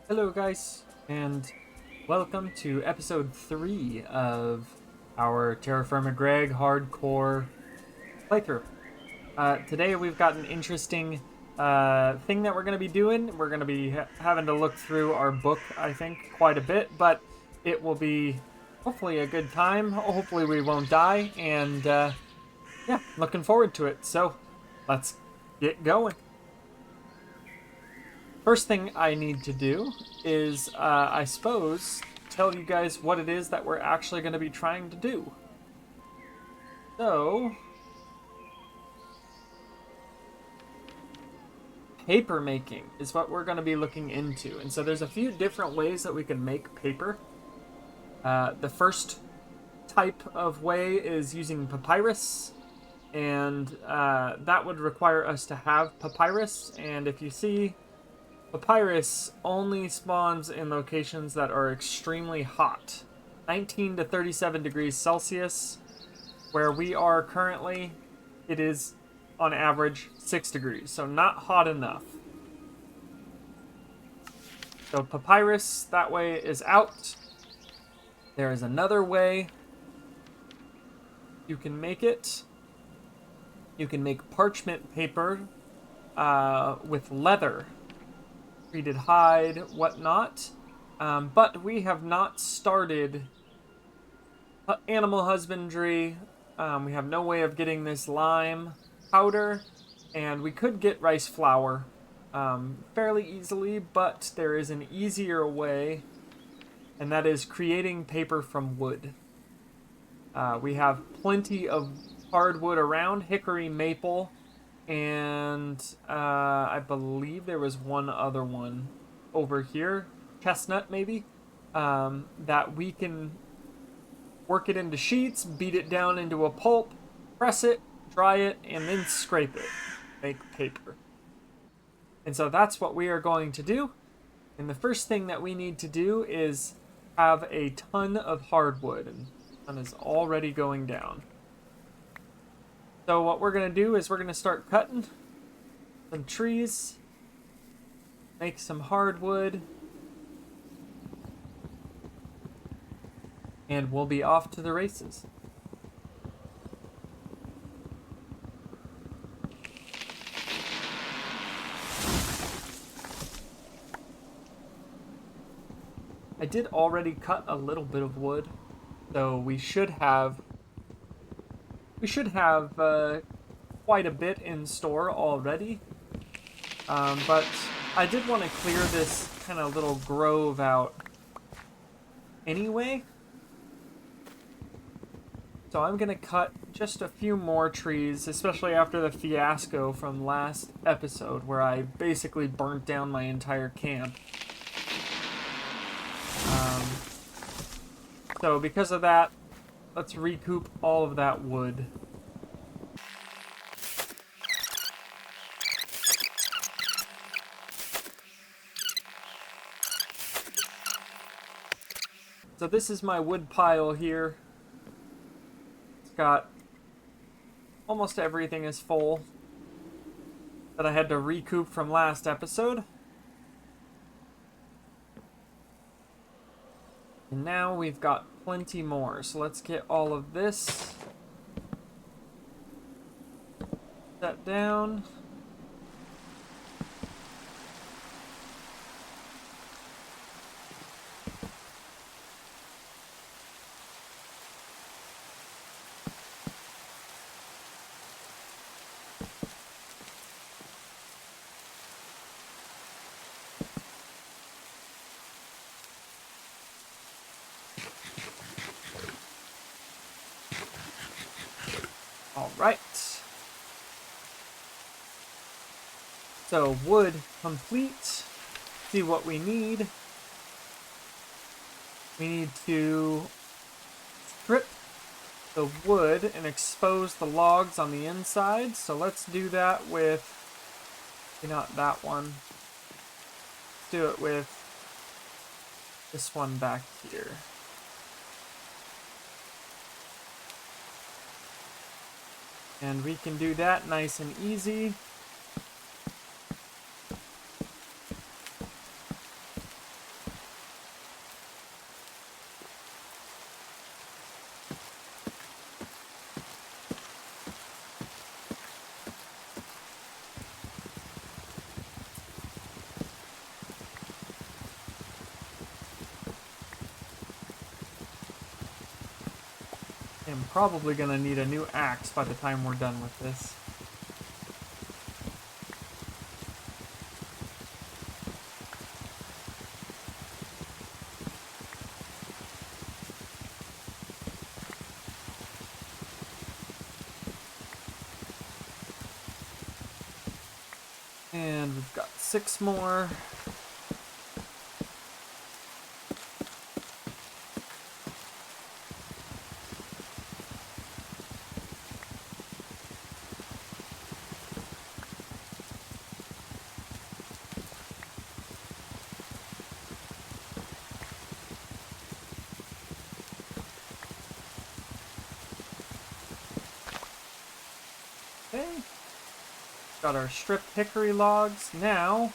Hello, guys, and welcome to episode 3 of our Terra Firma Greg hardcore playthrough. Today we've got an interesting thing that we're going to be doing. We're going to be having to look through our book, I think, quite a bit, but it will be hopefully a good time. Hopefully we won't die, and yeah, looking forward to it. So let's get going. First thing I need to do is, I suppose, tell you guys what it is that we're actually going to be trying to do. So, paper making is what we're going to be looking into. And so there's a few different ways that we can make paper. The first type of way is using papyrus, and that would require us to have papyrus. And if you see, papyrus only spawns in locations that are extremely hot. 19 to 37 degrees Celsius. Where we are currently, it is on average 6 degrees, so not hot enough. So papyrus, that way, is out. There is another way you can make it. You can make parchment paper with leather. Treated hide, whatnot. But we have not started animal husbandry. We have no way of getting this lime powder, and we could get rice flour fairly easily, but there is an easier way, and that is creating paper from wood. We have plenty of hardwood around, hickory, maple, and I believe there was one other one over here, chestnut maybe, that we can work it into sheets, beat it down into a pulp, press it, dry it, and then scrape it, make paper. And so that's what we are going to do. And the first thing that we need to do is have a ton of hardwood, and the sun is already going down. So what we're going to do is we're going to start cutting some trees, make some hardwood, and we'll be off to the races. I did already cut a little bit of wood, so we should have quite a bit in store already. But I did want to clear this kind of little grove out anyway. So I'm going to cut just a few more trees, especially after the fiasco from last episode where I basically burnt down my entire camp. So because of that, let's recoup all of that wood. So this is my wood pile here. It's got almost everything is full that I had to recoup from last episode. And now we've got plenty more, so let's get all of this set down. All right. So wood complete. See what we need. We need to strip the wood and expose the logs on the inside. So let's do that with, not that one. Let's do it with this one back here. And we can do that nice and easy. I'm probably going to need a new axe by the time we're done with this. And we've got 6 more. Okay. Got our stripped hickory logs. Now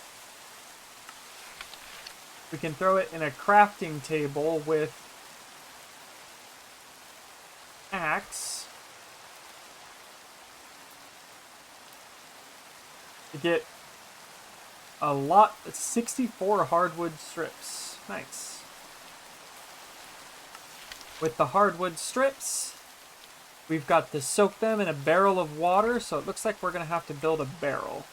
we can throw it in a crafting table with axe to get a lot, 64 hardwood strips. Nice. With the hardwood strips, we've got to soak them in a barrel of water, so it looks like we're going to have to build a barrel.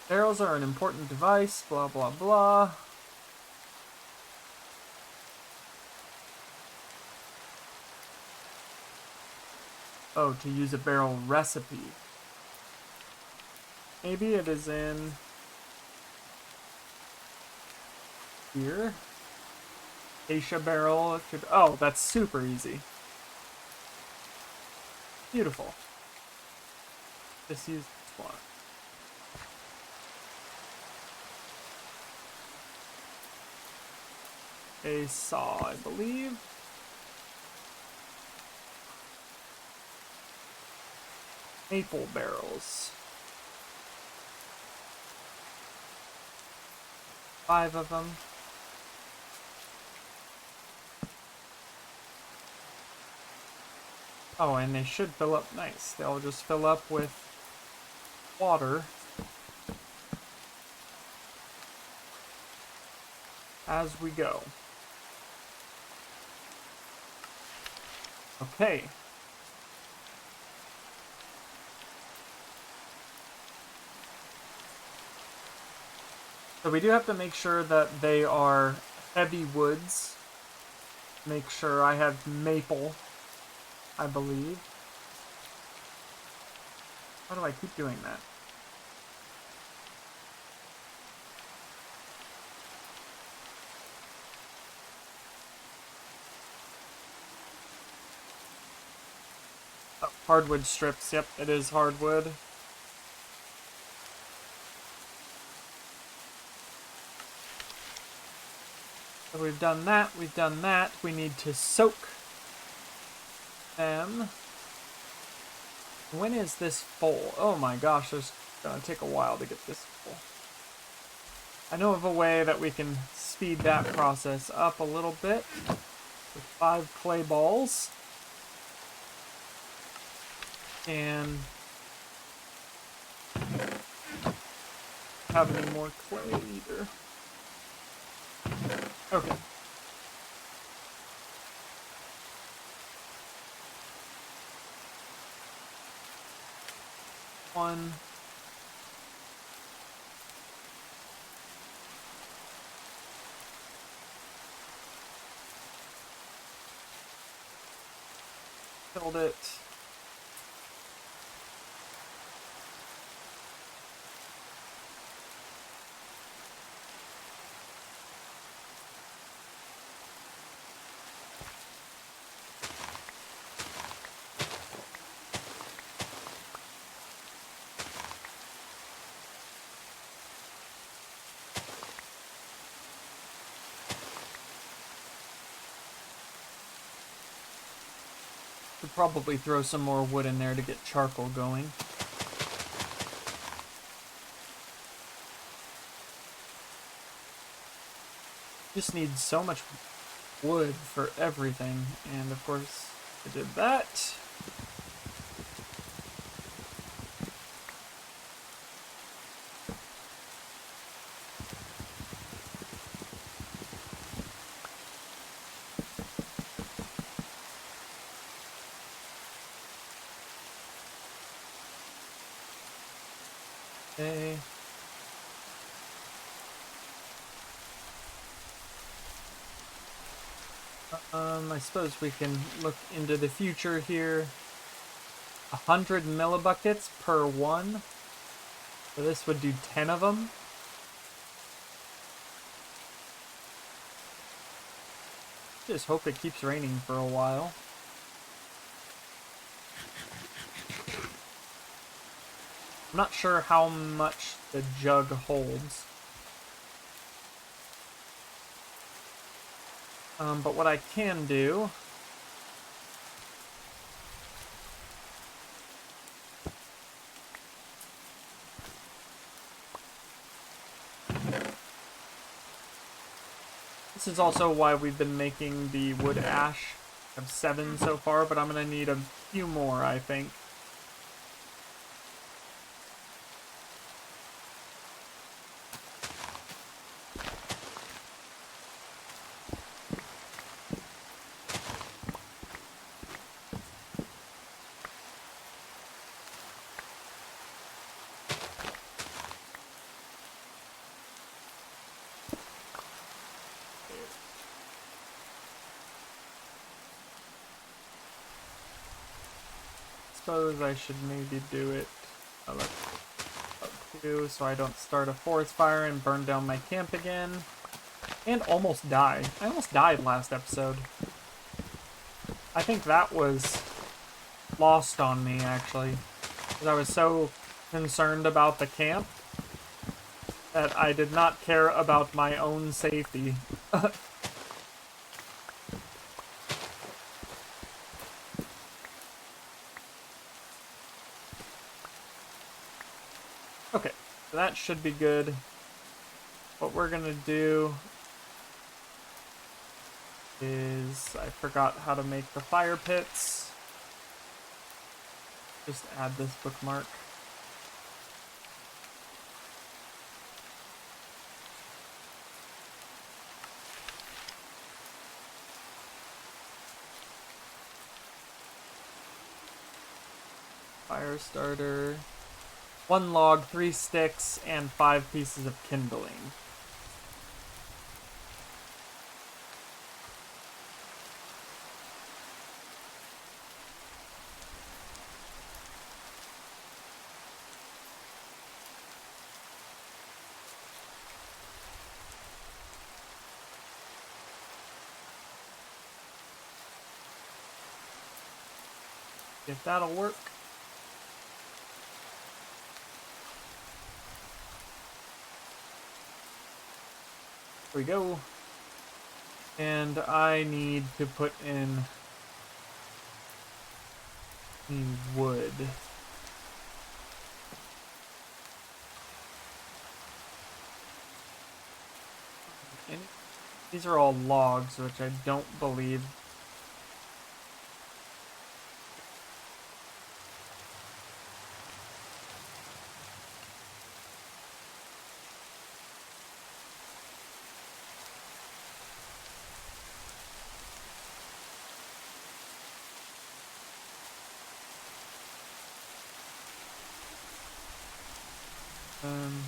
Barrels are an important device, blah, blah, blah. Oh, to use a barrel recipe. Maybe it is in here. Acacia barrel. Oh, that's super easy. Beautiful. Just use this one. A saw, I believe. Maple barrels. 5 of them. Oh, and they should fill up nice. They'll just fill up with water as we go. Okay. So we do have to make sure that they are heavy woods. Make sure I have maple, I believe. How do I keep doing that? Oh, hardwood strips. Yep, it is hardwood. So we've done that, we've done that. We need to soak them. When is this full? Oh my gosh, it's gonna take a while to get this full. I know of a way that we can speed that process up a little bit with 5 clay balls. And have any more clay either. Okay. One. Killed it. Could probably throw some more wood in there to get charcoal going. Just need so much wood for everything, and of course I did that. Okay. I suppose we can look into the future here. 100 millibuckets per one. So this would do 10 of them. Just hope it keeps raining for a while. I'm not sure how much the jug holds. But what I can do this is also why we've been making the wood ash. I have 7 so far, but I'm gonna need a few more, I think. Suppose I should maybe do it up too, so I don't start a forest fire and burn down my camp again. And almost die. I almost died last episode. I think that was lost on me, actually. Because I was so concerned about the camp that I did not care about my own safety. Okay, so that should be good. What we're gonna do is, I forgot how to make the fire pits. Just add this bookmark. Fire starter. 1 log, 3 sticks, and 5 pieces of kindling. If that'll work. Here we go. And I need to put in the wood. And these are all logs, which I don't believe. Um,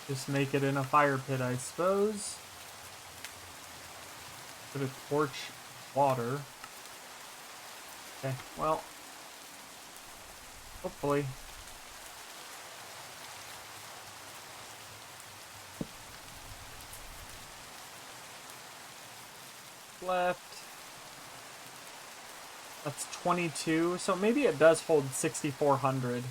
just make it in a fire pit, I suppose. Put a torch water. Okay, well. Hopefully. Left. That's 22. So maybe it does hold 6,400.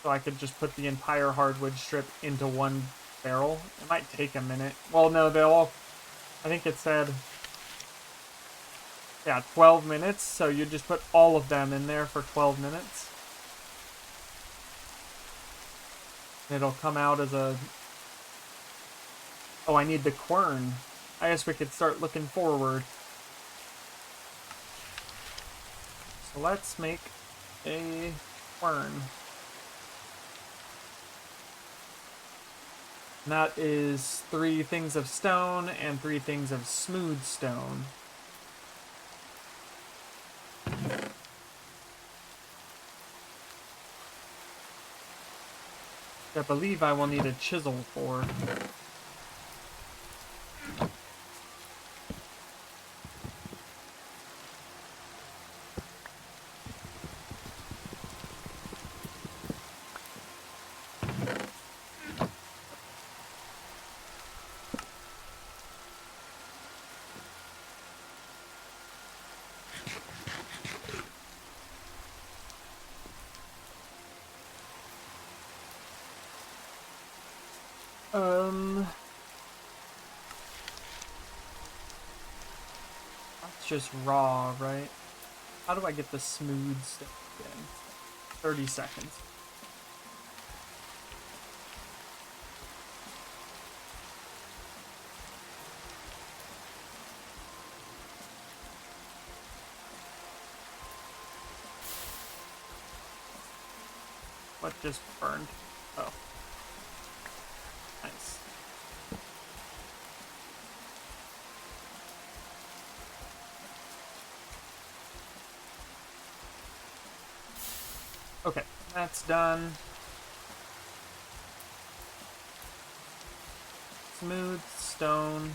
So I could just put the entire hardwood strip into one barrel. It might take a minute. Well, no, they'll all... I think it said... Yeah, 12 minutes. So you just put all of them in there for 12 minutes. It'll come out as a... Oh, I need the quern. I guess we could start looking forward. So let's make a quern. And that is 3 things of stone and 3 things of smooth stone. I believe I will need a chisel for. That's just raw, right? How do I get the smooth stuff again? 30 seconds. What just burned? Oh. Nice. Okay, that's done. Smooth stone.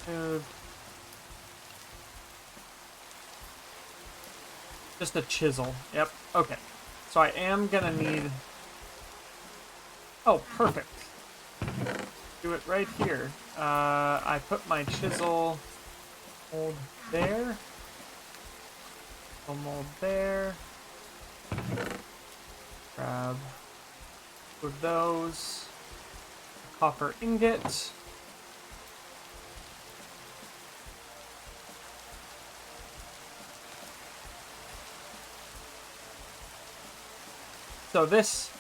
Smooth. Just a chisel. Yep. Okay. So I am gonna need... Oh, perfect. Do it right here. I put my chisel mold there. Mold there. Grab with those. Copper ingot. So this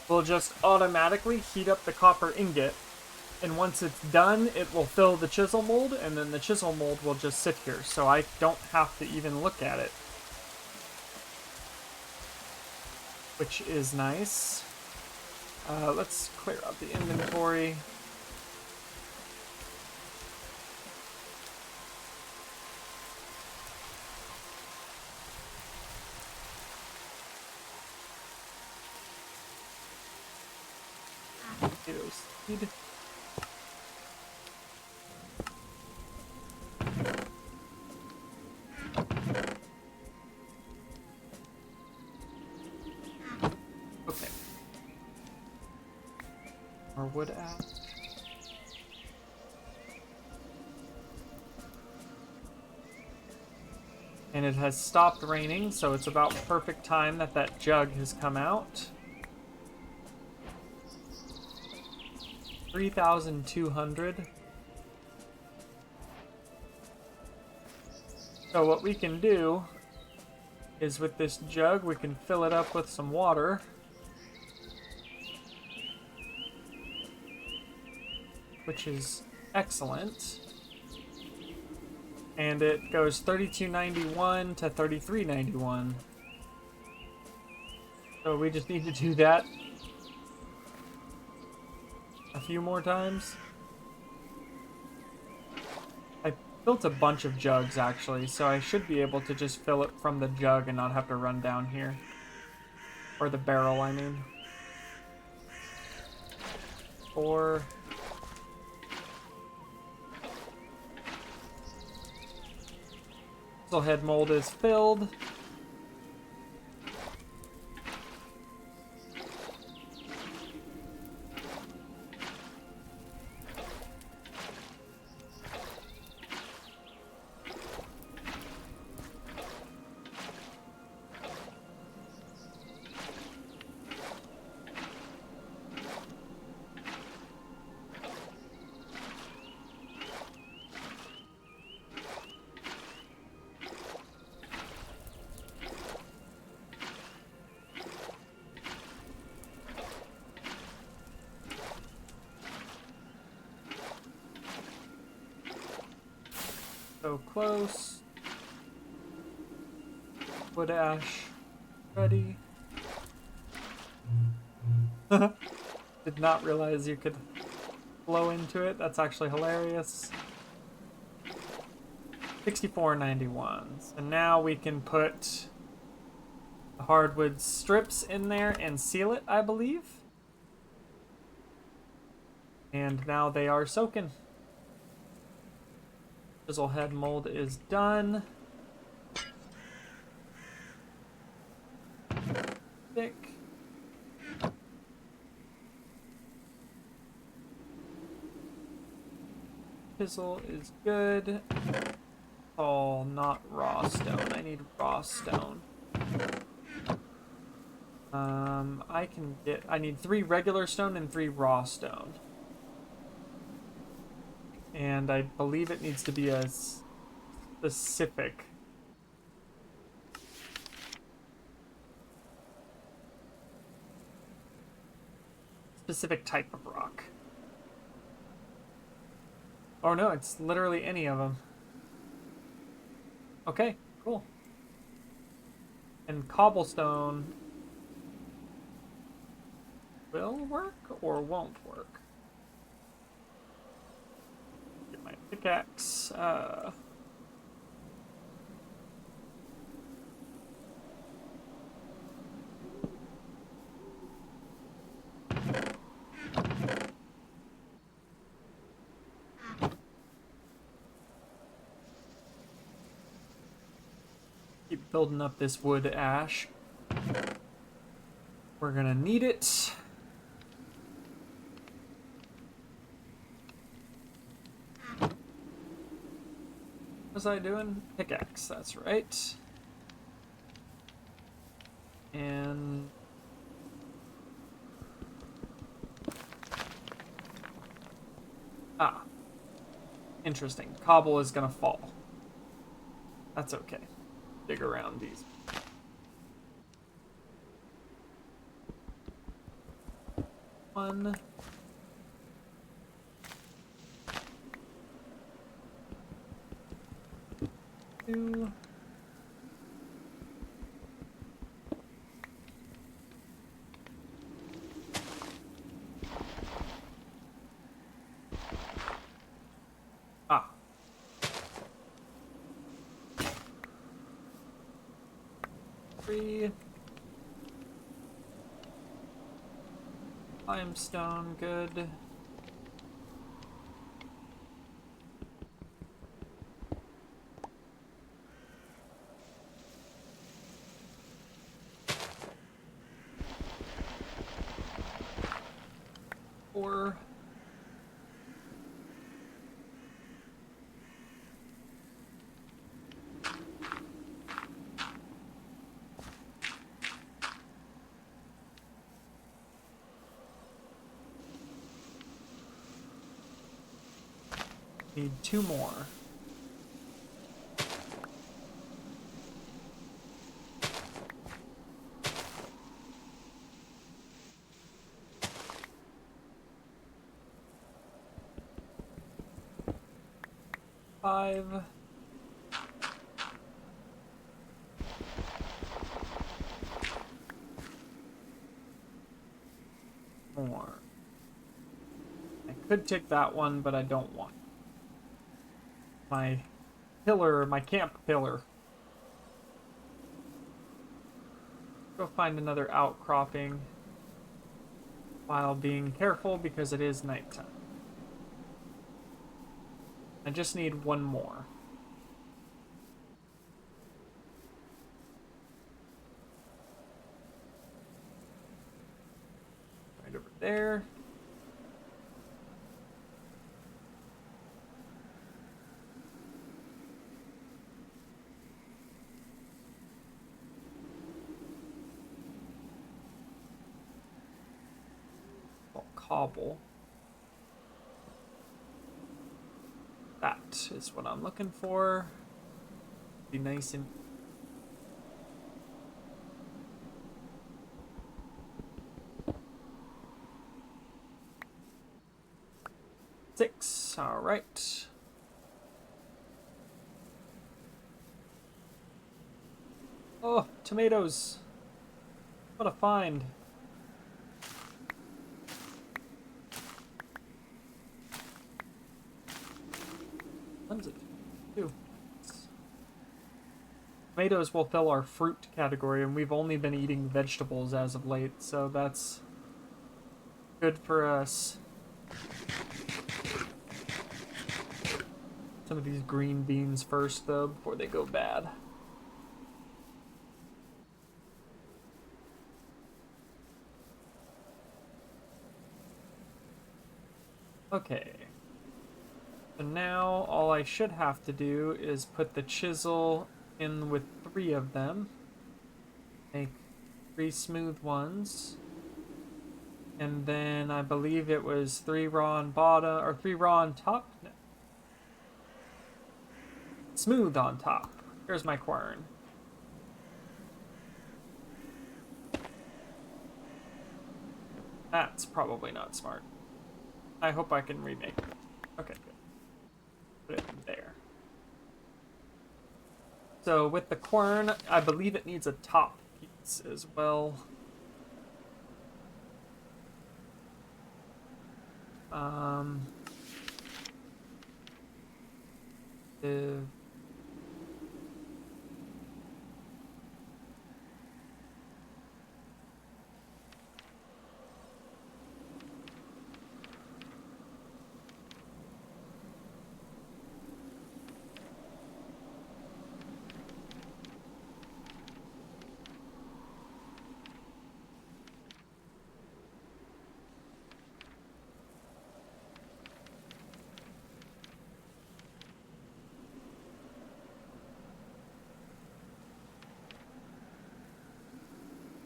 will just automatically heat up the copper ingot, and once it's done, it will fill the chisel mold, and then the chisel mold will just sit here, so I don't have to even look at it. Which is nice. Let's clear out the inventory. Potato seed. Okay. More wood ash. And it has stopped raining, so it's about perfect time that that jug has come out. 3,200. So what we can do is with this jug, we can fill it up with some water. Which is excellent. And it goes 32.91 to 33.91. So we just need to do that a few more times. I built a bunch of jugs actually, so I should be able to just fill it from the jug and not have to run down here. Or the barrel, I mean. 4. Chiselhead mold is filled. So close. Wood ash ready. Did not realize you could blow into it. That's actually hilarious. 64.91. So now we can put the hardwood strips in there and seal it, I believe. And now they are soaking. Chiselhead mold is done. Thick. Chisel is good. Oh, not raw stone. I need raw stone. I need 3 regular stone and 3 raw stone. And I believe it needs to be a specific type of rock. Oh no, it's literally any of them. Okay, cool. And cobblestone will work or won't work. Get my pickaxe. Keep building up this wood ash. We're gonna need it. What was I doing? Pickaxe, that's right. And interesting. Cobble is gonna fall. That's okay. Dig around these. One. Two. Three. Limestone, good. Four. Need 2 more. Five. More. I could take that one, but I don't want my pillar, my camp pillar. Go find another outcropping while being careful because it is nighttime. I just need 1 more. there. Cobble. That is what I'm looking for. Be nice and six. All right. Oh, tomatoes. What a find. Tons of two. Tomatoes will fill our fruit category, and we've only been eating vegetables as of late, so that's good for us. Some of these green beans first, though, before they go bad. Okay. So now all I should have to do is put the chisel in with 3 of them. Make 3 smooth ones. And then I believe it was 3 raw on bottom, or 3 raw on top? No. Smooth on top. Here's my quern. That's probably not smart. I hope I can remake it. Okay, good. Put it there. So with the quern, I believe it needs a top piece as well. The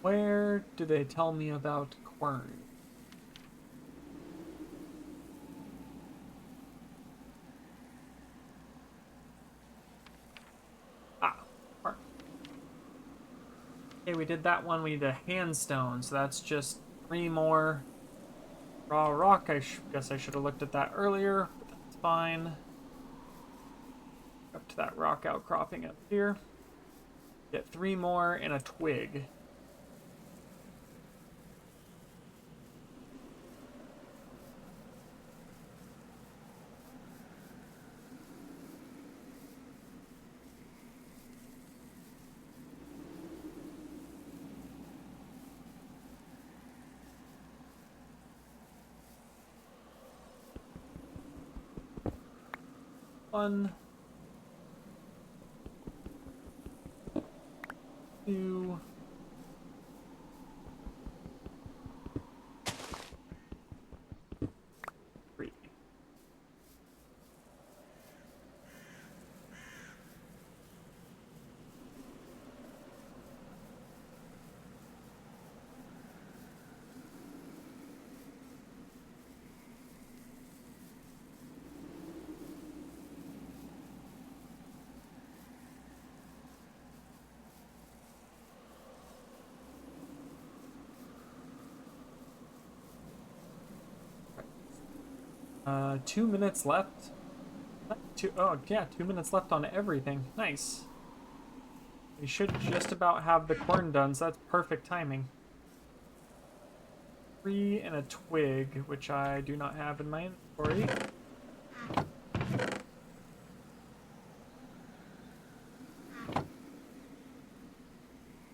Where do they tell me about quern? Ah, quern. Okay, we did that one. We need a handstone, so that's just 3 more raw rock. I guess I should have looked at that earlier, but that's fine. Up to that rock outcropping up here. Get 3 more and a twig. One, 2, 3. Uh, 2 minutes left. Oh yeah, 2 minutes left on everything. Nice. We should just about have the corn done, so that's perfect timing. 3 and a twig, which I do not have in my inventory.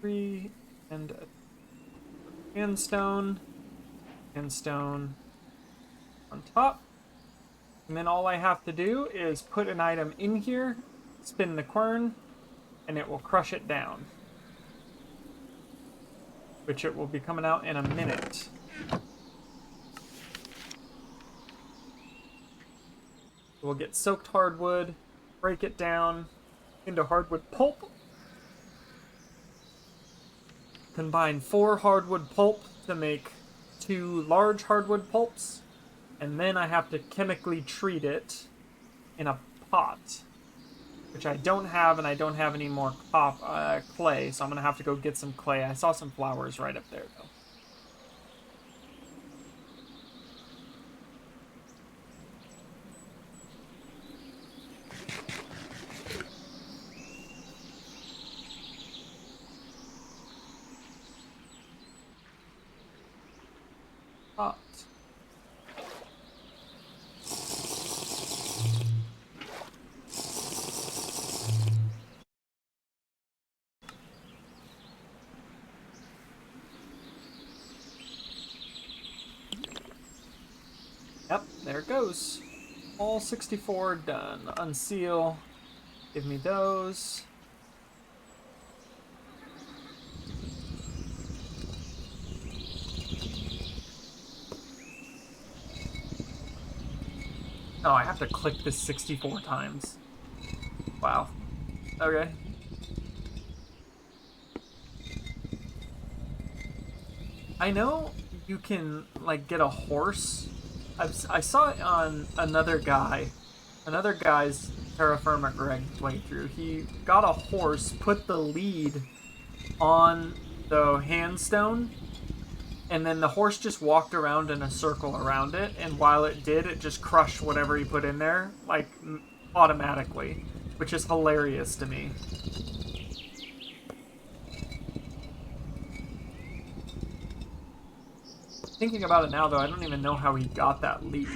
Three and a handstone. Handstone on top. And then all I have to do is put an item in here, spin the quern, and it will crush it down. Which it will be coming out in a minute. We'll get soaked hardwood, break it down into hardwood pulp. Combine 4 hardwood pulp to make 2 large hardwood pulps. And then I have to chemically treat it in a pot, which I don't have, and I don't have any more clay, so I'm going to have to go get some clay. I saw some flowers right up there, though. Pot. Yep, there it goes. All 64 done. Unseal. Give me those. Oh, I have to click this 64 times. Wow. Okay. I know you can, like, get a horse. I saw it on another guy's Terra Firma Greg playthrough. He got a horse, put the lead on the handstone, and then the horse just walked around in a circle around it, and while it did, it just crushed whatever he put in there, like, automatically, which is hilarious to me. Thinking about it now, though, I don't even know how he got that lead.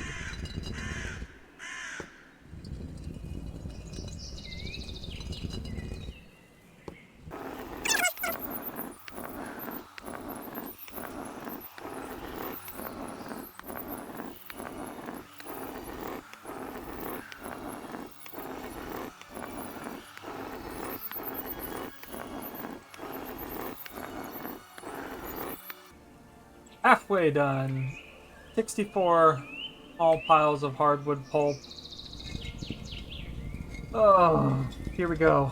Halfway done. 64 small piles of hardwood pulp. Oh, here we go.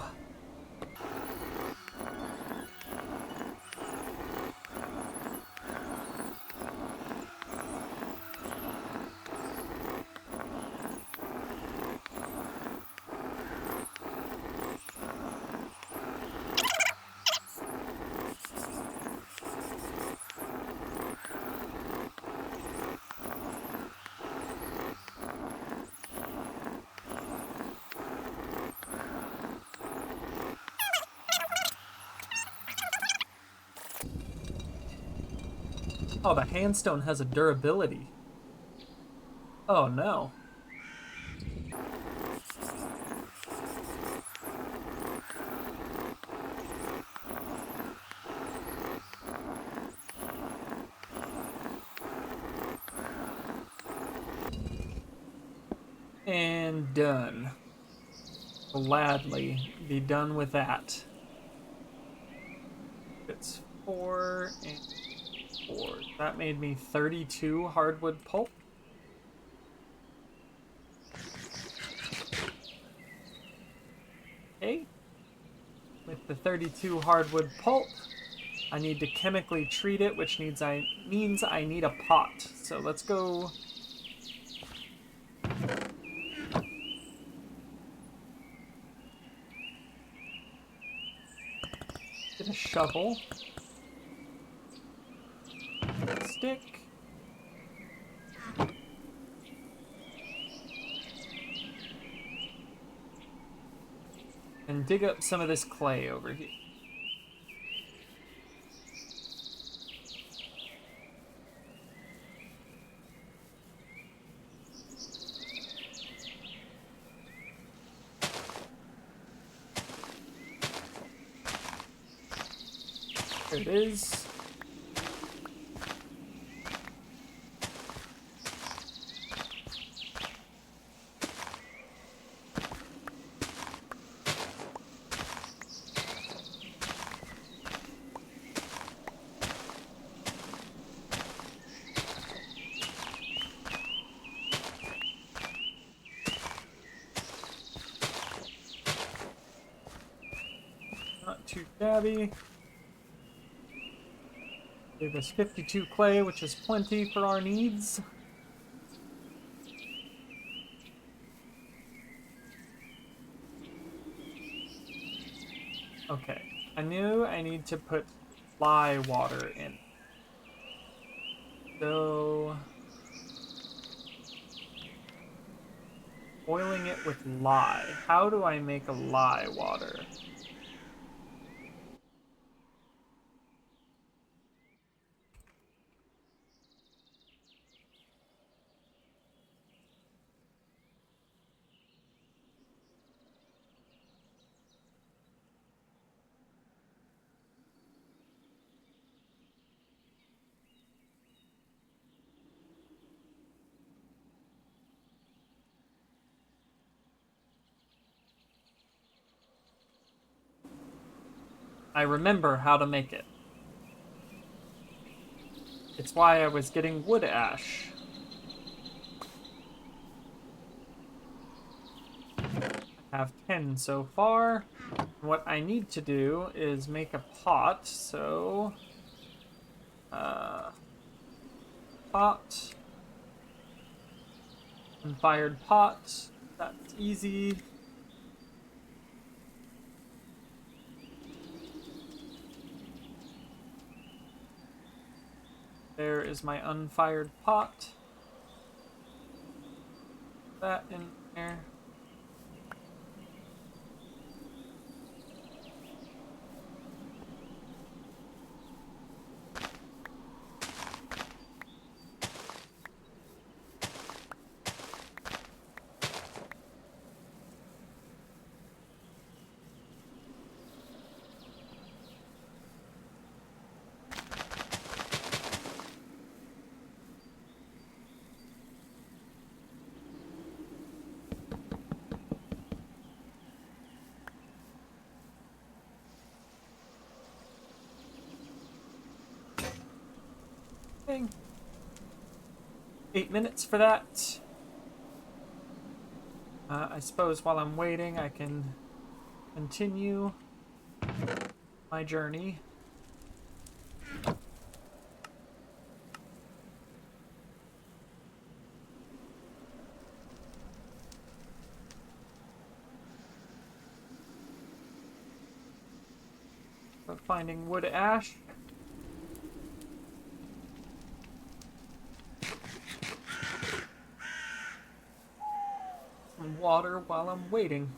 Oh, the handstone has a durability. Oh no. And done. Gladly be done with that. It's 4 and 4. That made me 32 hardwood pulp. Okay. With the 32 hardwood pulp, I need to chemically treat it, which means I need a pot. So let's go. Get a shovel. Stick. And dig up some of this clay over here. There it is. shabby. Gave us 52 clay, which is plenty for our needs. Okay, I knew I need to put lye water in. So, boiling it with lye. How do I make a lye water? I remember how to make it. It's why I was getting wood ash. I have 10 so far. What I need to do is make a pot, so... pot. Unfired pot. That's easy. There is my unfired pot. That in there. Dang. 8 minutes for that. I suppose while I'm waiting, I can continue my journey. But finding wood ash. Some water while I'm waiting.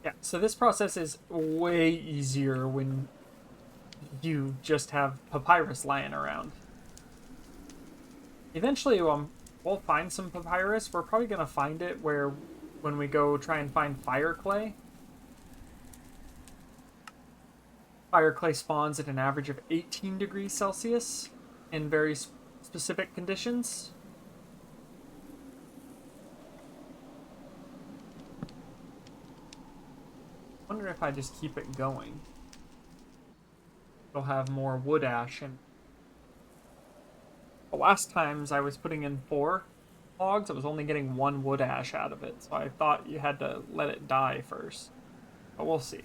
Yeah, so this process is way easier when you just have papyrus lying around. Eventually, we'll find some papyrus. We're probably going to find it when we go try and find fire clay. Fire clay spawns at an average of 18 degrees Celsius in very specific conditions. I wonder if I just keep it going. It'll have more wood ash. And the last times I was putting in 4 logs, I was only getting 1 wood ash out of it. So I thought you had to let it die first. But we'll see.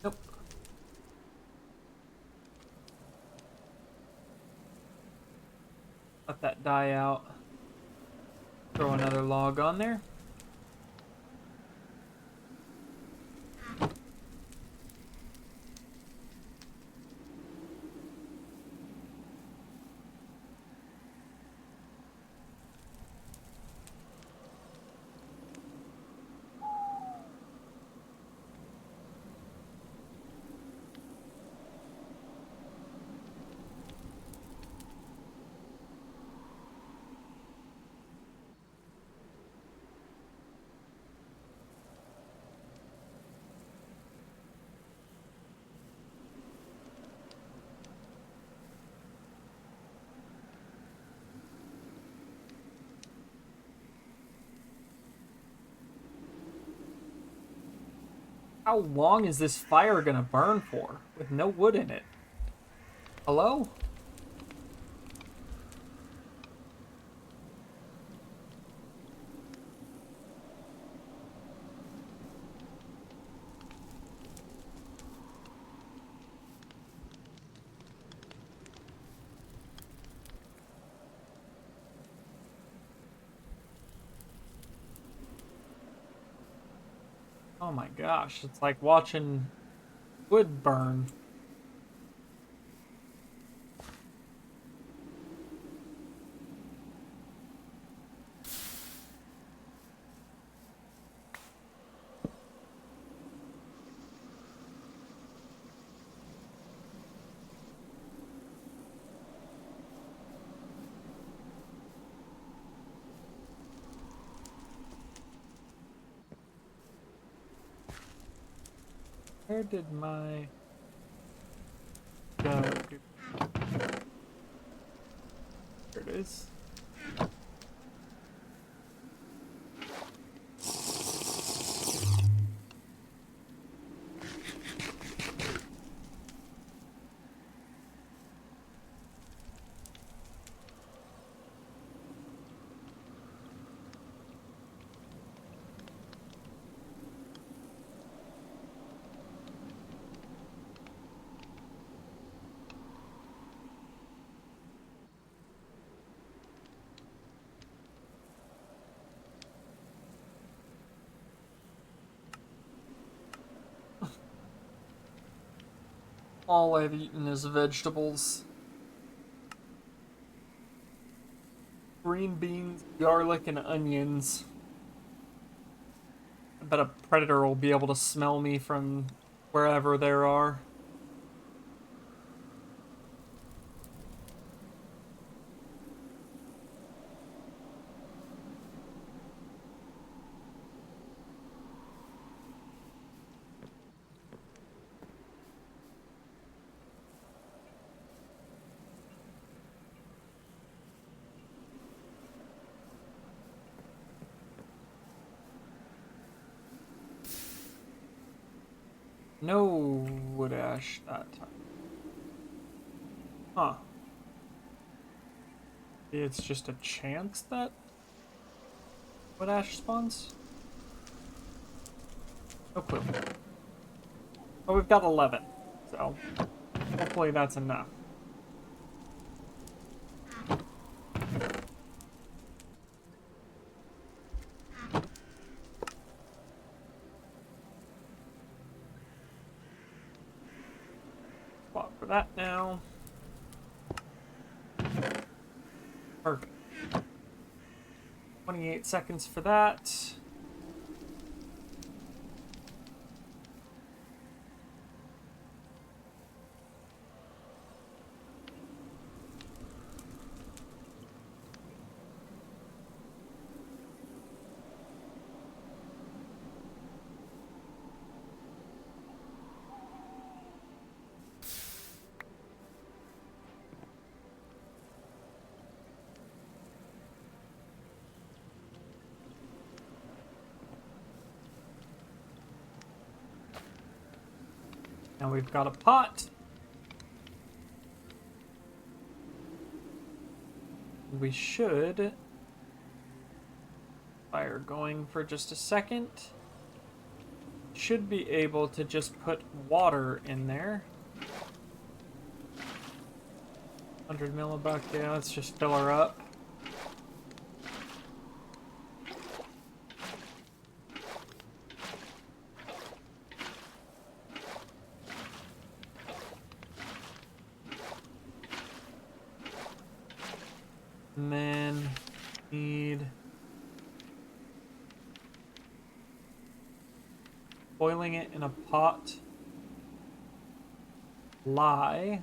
Nope. Let that die out. Throw another log on there. How long is this fire gonna burn for with no wood in it? Hello? Oh my gosh, it's like watching wood burn. Where did my go? There it is. All I've eaten is vegetables. Green beans, garlic, and onions. I bet a predator will be able to smell me from wherever there are. No wood ash that time. Huh. It's just a chance that wood ash spawns? No clue. But we've got 11, so hopefully that's enough. Spot for that now. Perfect. 28 seconds for that. Now we've got a pot. We should fire going for just a second. Should be able to just put water in there. 100 millibuck, yeah, let's just fill her up. And then need boiling it in a pot. Lye.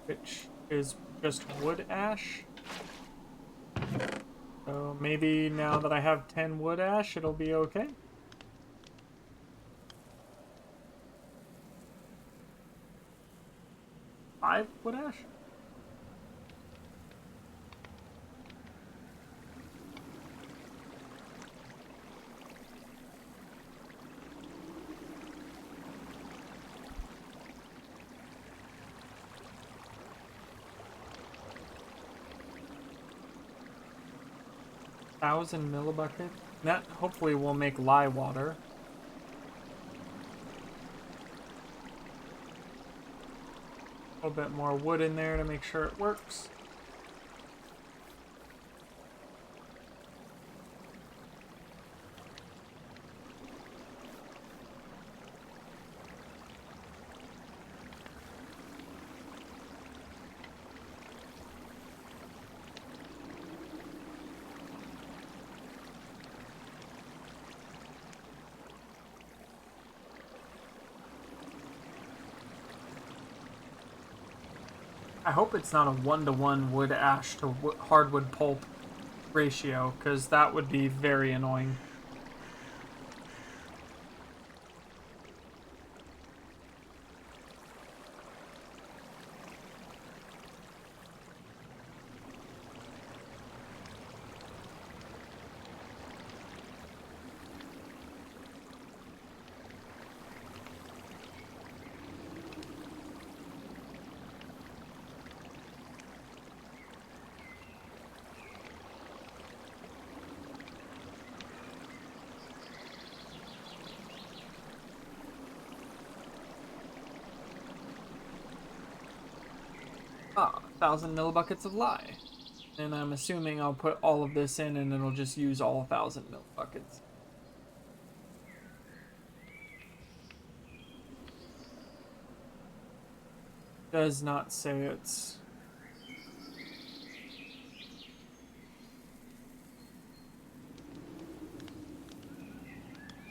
Which is just wood ash. So maybe now that I have 10 wood ash, it'll be okay. Five wood ash? 1,000 millibucket. That hopefully will make lye water. A little bit more wood in there to make sure it works. I hope it's not a 1-to-1 wood ash to hardwood pulp ratio, because that would be very annoying. Ah, 1,000 millibuckets of lye. And I'm assuming I'll put all of this in and it'll just use all 1,000 millibuckets. Does not say it's...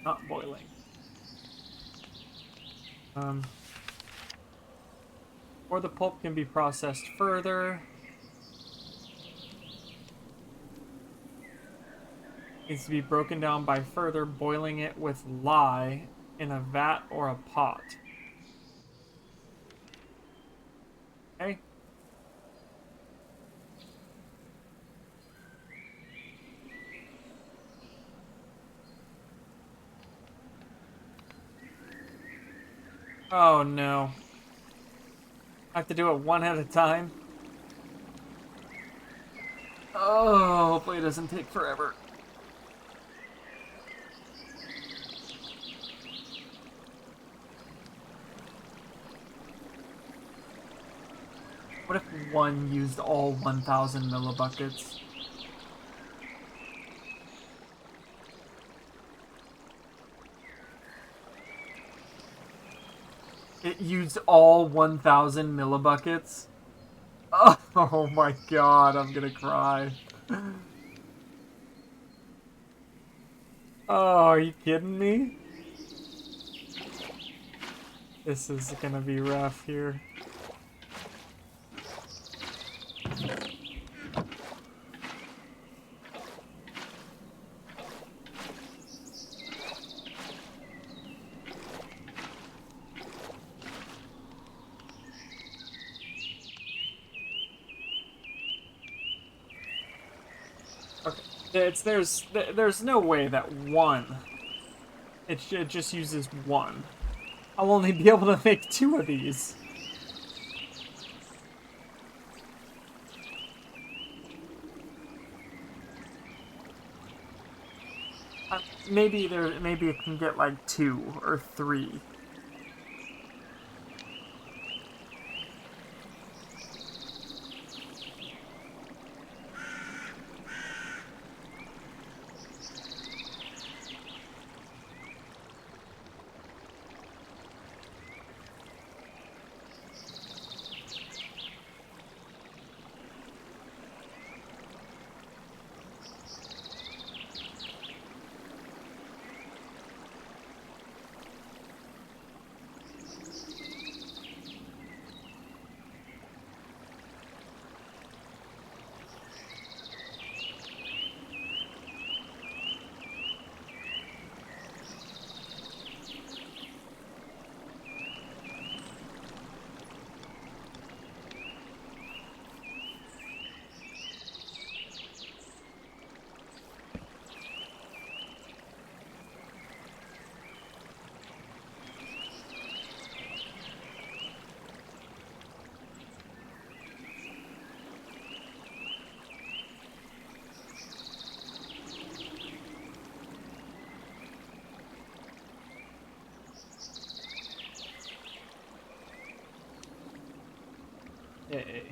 not boiling. Or the pulp can be processed further. Needs to be broken down by further boiling it with lye in a vat or a pot. Okay. Oh no. I have to do it one at a time. Oh, hopefully it doesn't take forever. What if one used all 1,000 millibuckets? It used all 1,000 millibuckets? Oh my god, I'm gonna cry. Oh, are you kidding me? This is gonna be rough here. Okay, there's no way that one. It just uses one. I'll only be able to make 2 of these. Maybe it can get like 2 or 3. Okay.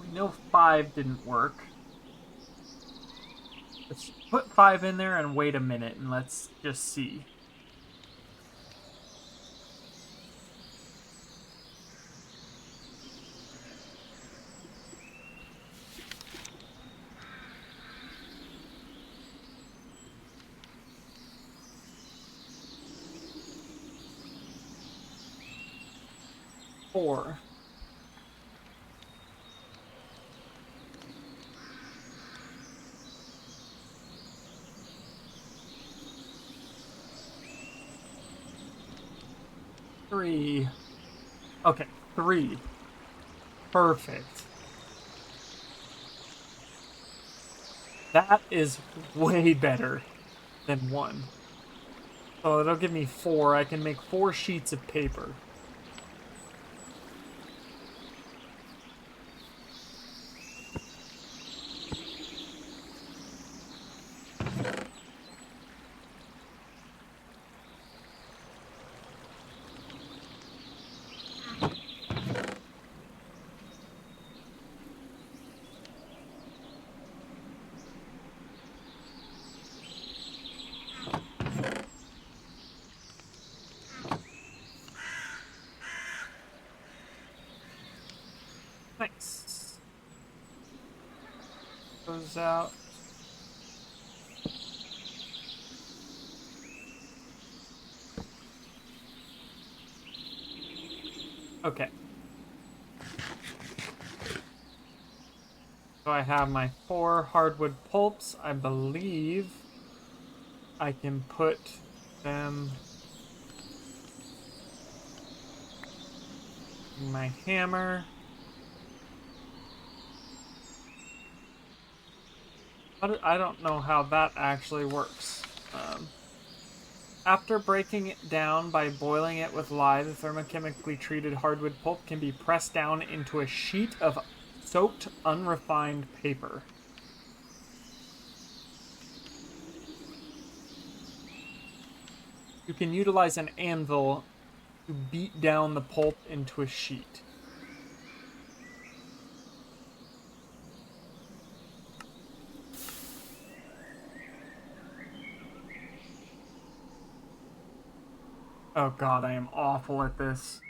We know 5 didn't work. Let's put 5 in there and wait a minute and let's just see. Four. Three. Okay, 3. Perfect. That is way better than 1. So it'll give me 4. I can make 4 sheets of paper. Nice. Goes out. Okay. So I have my 4 hardwood pulps. I believe I can put them in my hammer. But I don't know how that actually works. After breaking it down by boiling it with lye, the thermochemically treated hardwood pulp can be pressed down into a sheet of soaked, unrefined paper. You can utilize an anvil to beat down the pulp into a sheet. Oh god, I am awful at this.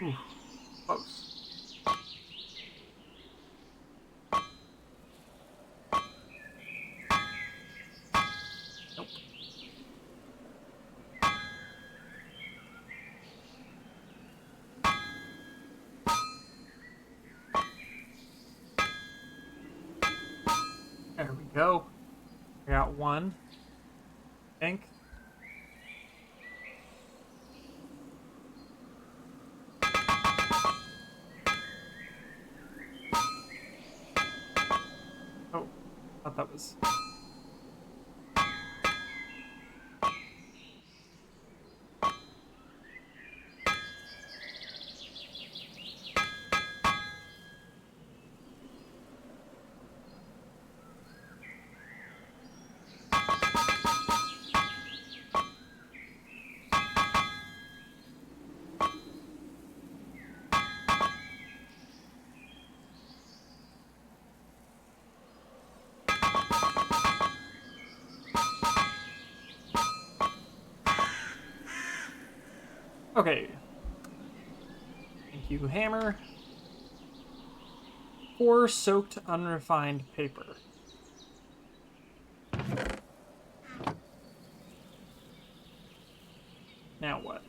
Ooh, close. Nope. There we go. I got 1, I think. Oh, thought that was... Okay. Thank you, hammer. 4 soaked, unrefined paper. Now what?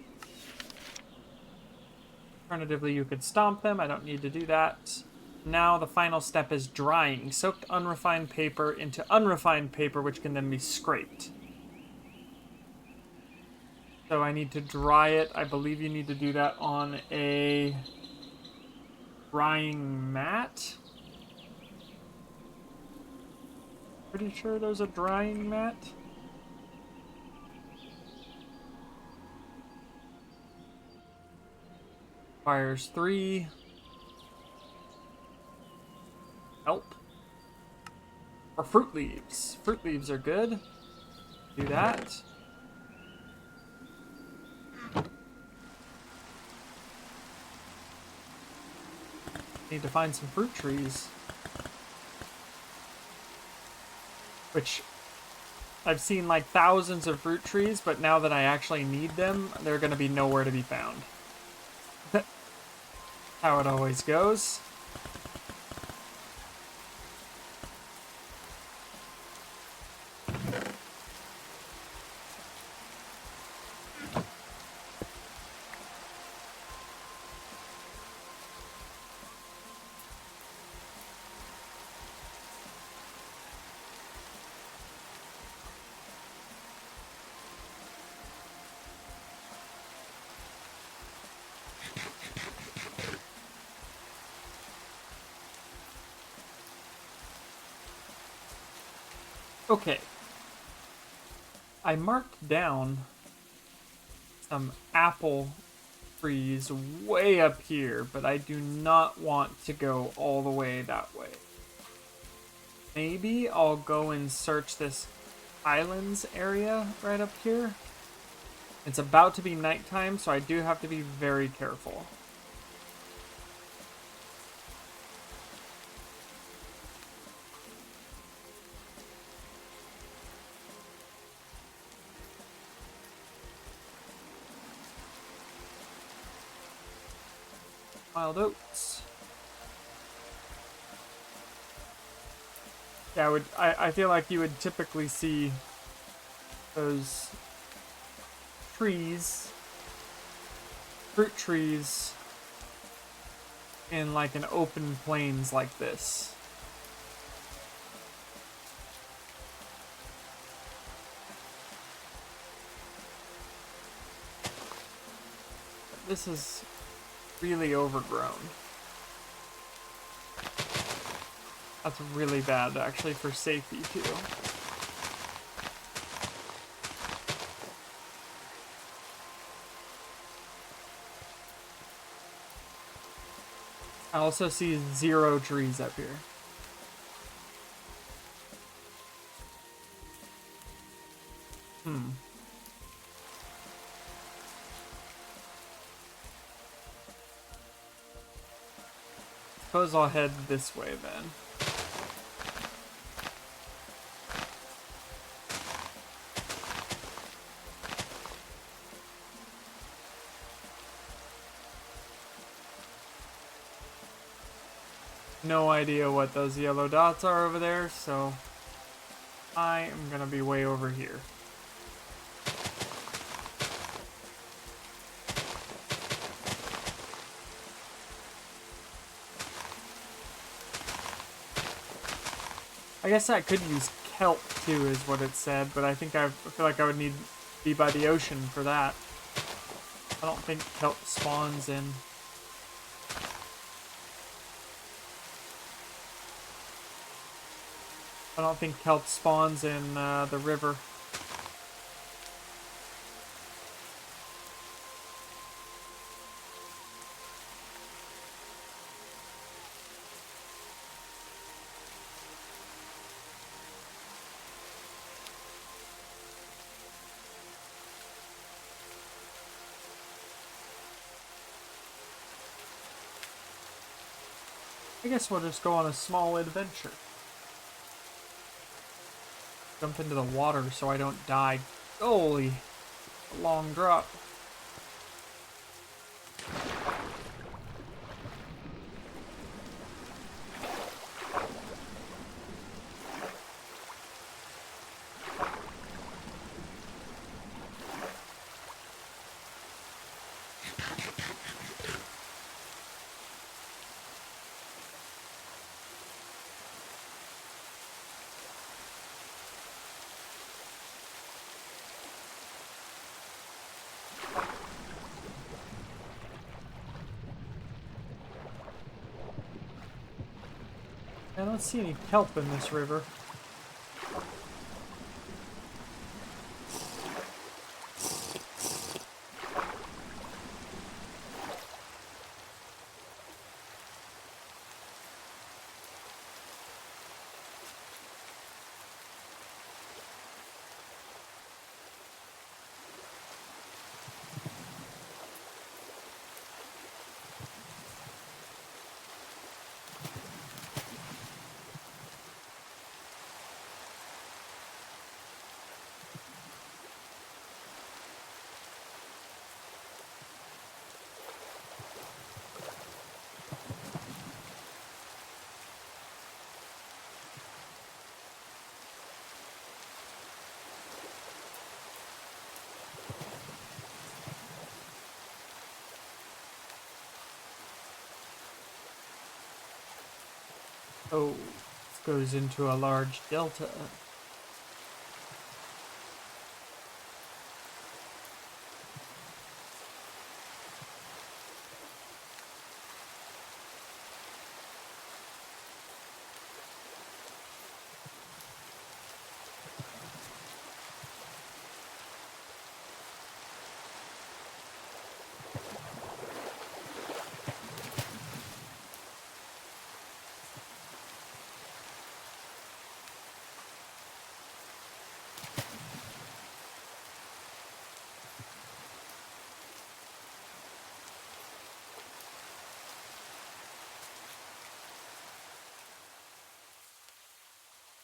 Alternatively, you could stomp them. I don't need to do that. Now the final step is drying. Soaked unrefined paper into unrefined paper, which can then be scraped. So I need to dry it. I believe you need to do that on a drying mat. Pretty sure there's a drying mat. Requires 3. Help. Or fruit leaves. Fruit leaves are good. Do that. Need to find some fruit trees. Which, I've seen like thousands of fruit trees, but now that I actually need them, they're going to be nowhere to be found. How it always goes. Okay. I marked down some apple trees way up here, but I do not want to go all the way that way. Maybe I'll go and search this islands area right up here. It's about to be nighttime, so I do have to be very careful. Wild oats. Yeah, I feel like you would typically see those trees, fruit trees, in like an open plains like this. This is really overgrown. That's really bad, actually, for safety, too. I also see 0 trees up here. Suppose I'll head this way, then. No idea what those yellow dots are over there, so I am gonna be way over here. I guess I could use kelp too, is what it said, but I think I feel like I would need to be by the ocean for that. I don't think kelp spawns in. I don't think kelp spawns in the river. I guess we'll just go on a small adventure. Jump into the water so I don't die. Holy, a long drop. I don't see any kelp in this river. Oh, this goes into a large delta.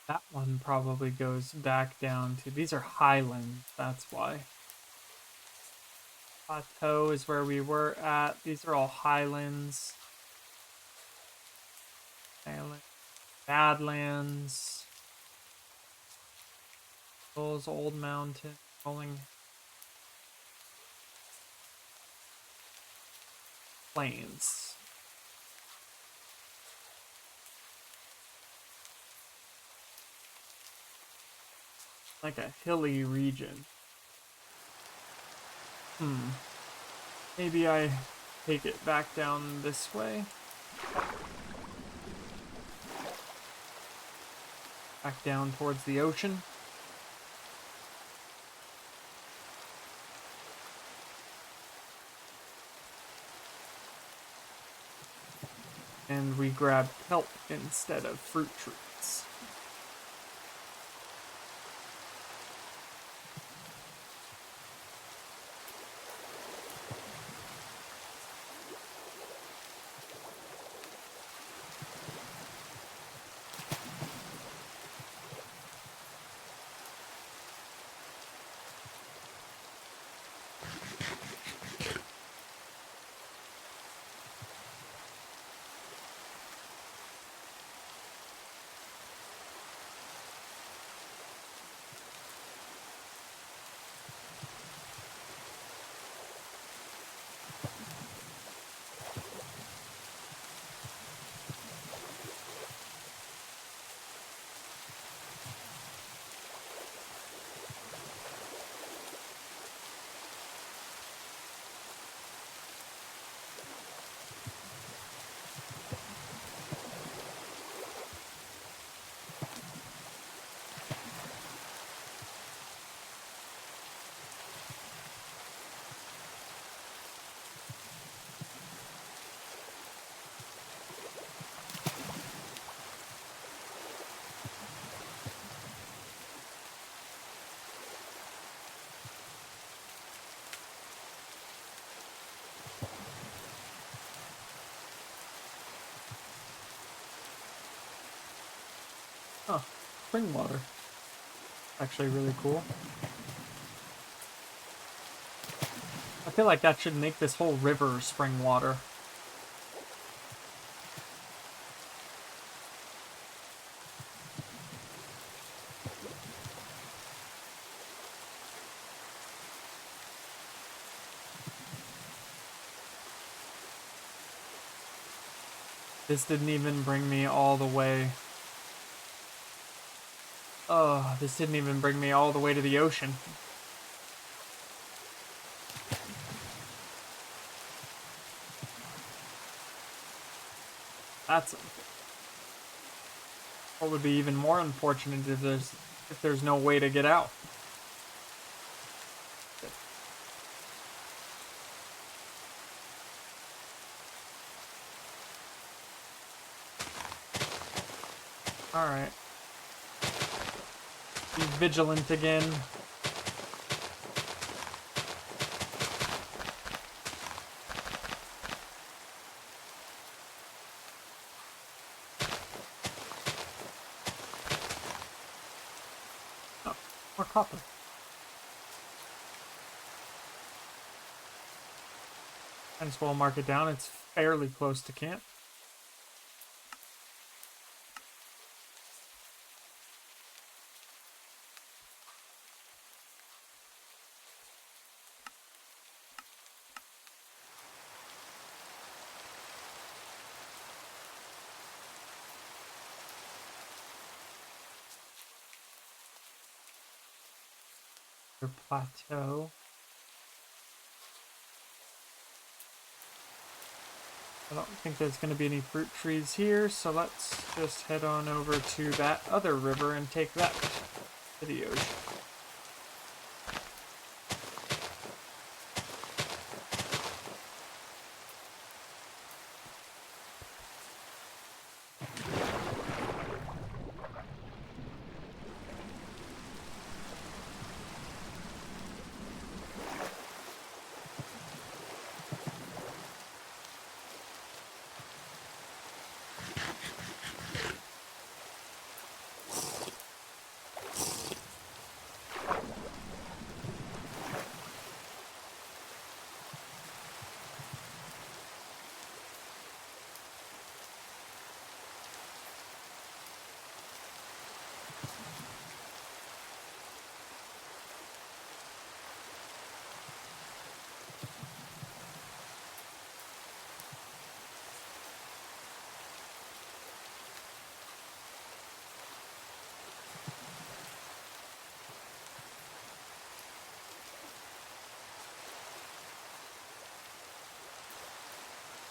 That one probably goes back down to, these are highlands, that's why. Plateau is where we were at. These are all highlands. Highland, Badlands. Those old mountain rolling plains. Like a hilly region. Maybe I take it back down this way. Back down towards the ocean. And we grab kelp instead of fruit trees. Huh, spring water. Actually really cool. I feel like that should make this whole river spring water. This didn't even bring me all the way. Oh, this didn't even bring me all the way to the ocean. That's unfair. What would be even more unfortunate if there's no way to get out. All right. Be vigilant again. Oh, more copper. Might as well mark it down. It's fairly close to camp. Your plateau. I don't think there's going to be any fruit trees here, so let's just head on over to that other river and take that to the ocean.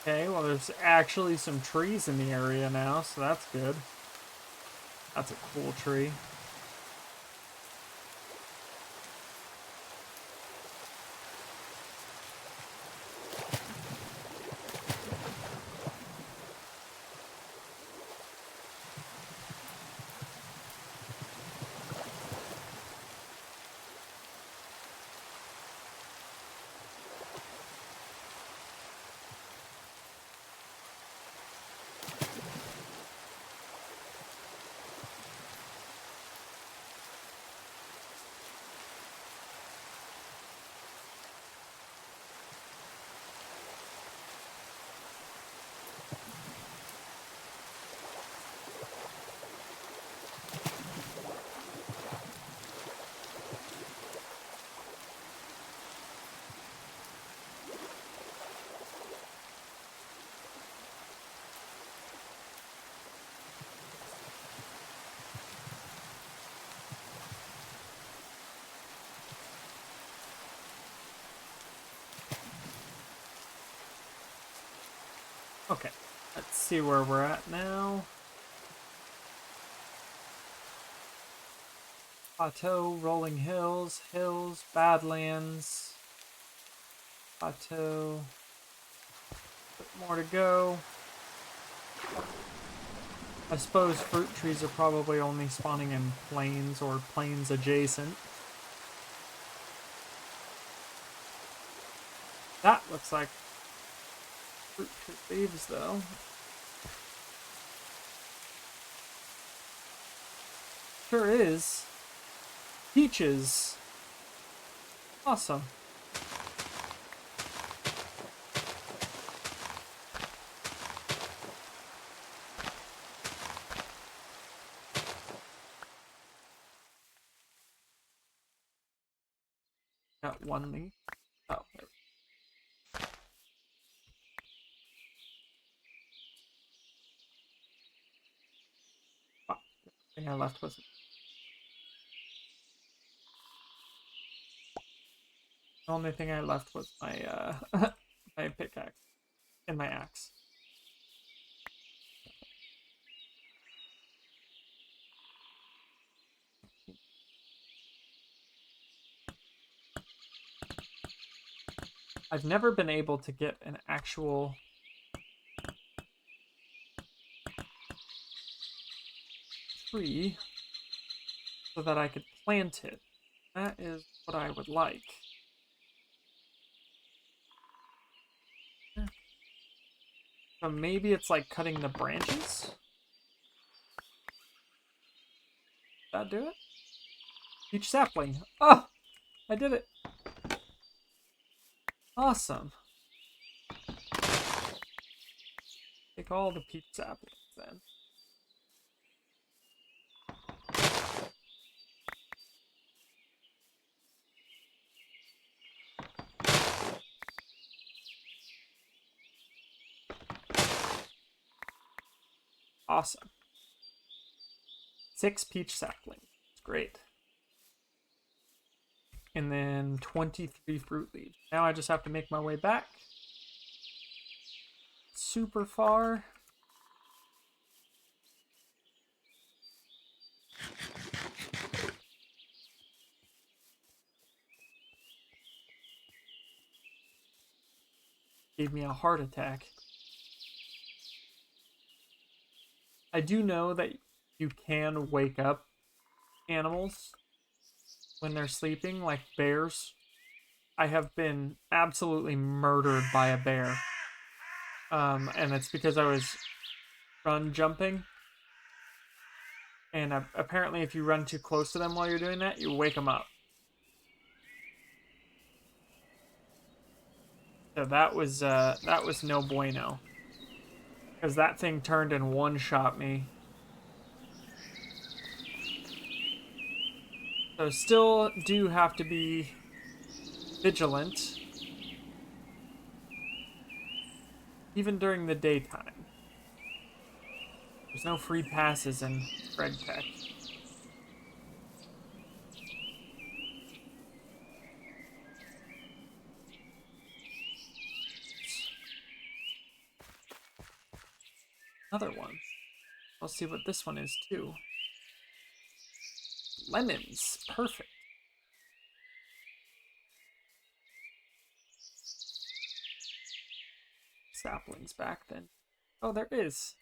Okay, well there's actually some trees in the area now, so that's good. That's a cool tree. Okay, let's see where we're at now. Plateau, rolling hills, hills, badlands. Plateau. A bit more to go. I suppose fruit trees are probably only spawning in plains or plains adjacent. That looks like fruit tree leaves, though. Sure is. Peaches. Awesome. Got one leaf. Oh, there. Oh, the thing I left was the only thing I left was my my pickaxe and my axe. I've never been able to get an actual tree so that I could plant it. That is what I would like. So maybe it's like cutting the branches? That do it? Peach sapling. Oh! I did it! Awesome. Take all the peach saplings then. Awesome. 6 peach saplings. It's great. And then 23 fruit leaves. Now I just have to make my way back. Super far. Gave me a heart attack. I do know that you can wake up animals when they're sleeping, like bears. I have been absolutely murdered by a bear. And it's because I was run jumping. And apparently if you run too close to them while you're doing that, you wake them up. So that was no bueno. Because that thing turned and one-shot me. So still do have to be vigilant. Even during the daytime. There's no free passes in Greg Tech. Another one. I'll see what this one is too. Lemons. Perfect. Saplings back then. Oh, there is.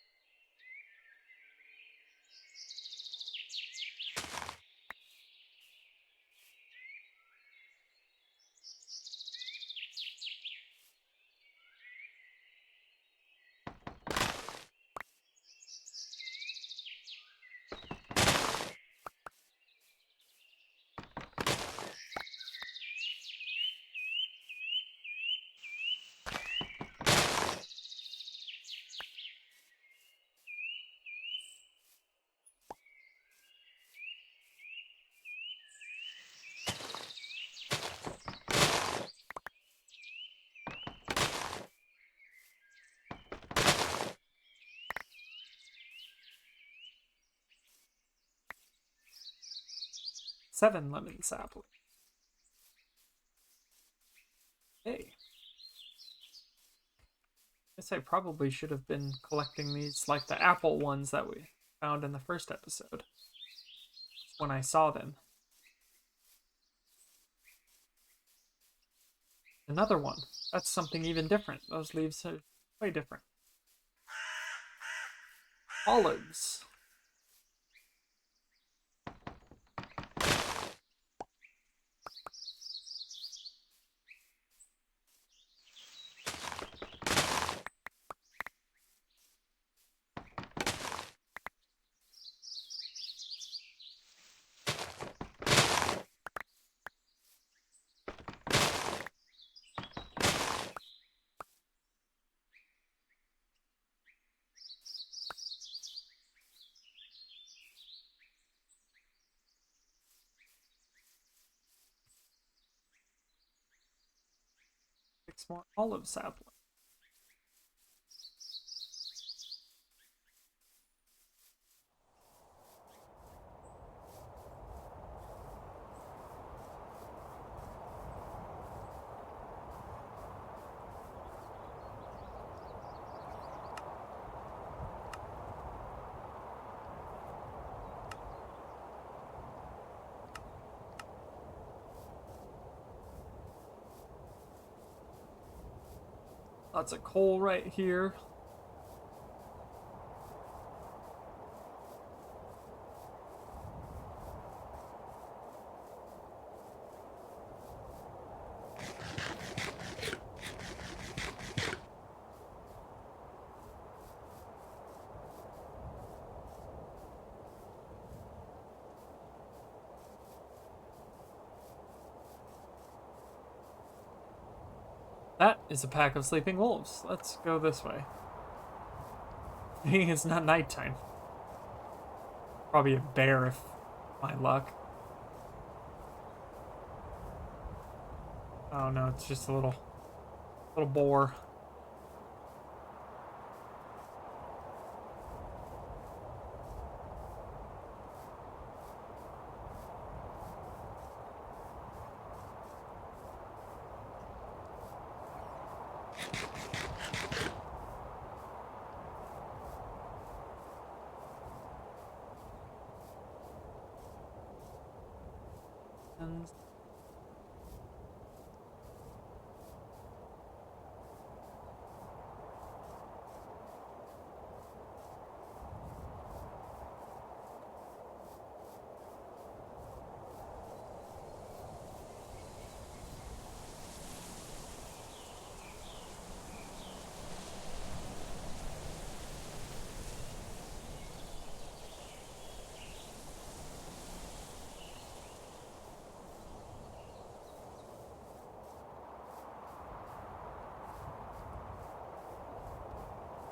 Seven lemon saplings. Hey. Guess I probably should have been collecting these like the apple ones that we found in the first episode. When I saw them. Another one. That's something even different. Those leaves are way different. Olives. Six more olive saplings. Lots of coal right here. That is a pack of sleeping wolves. Let's go this way. It's not nighttime. Probably a bear if my luck. Oh no, it's just a little boar. And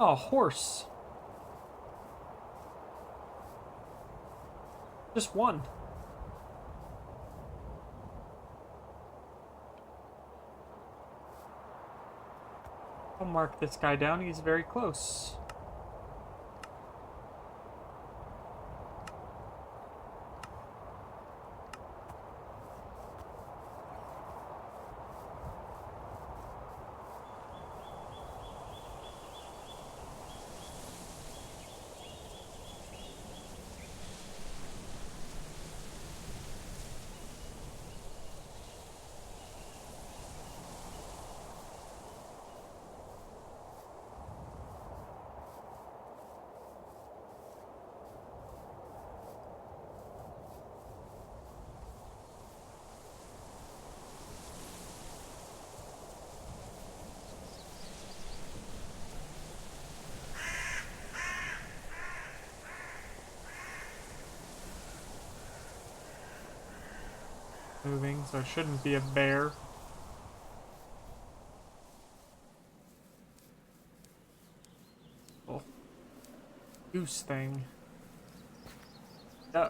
oh, horse. Just one. I'll mark this guy down. He's very close. Moving, so it shouldn't be a bear. Oh, goose thing. Yeah.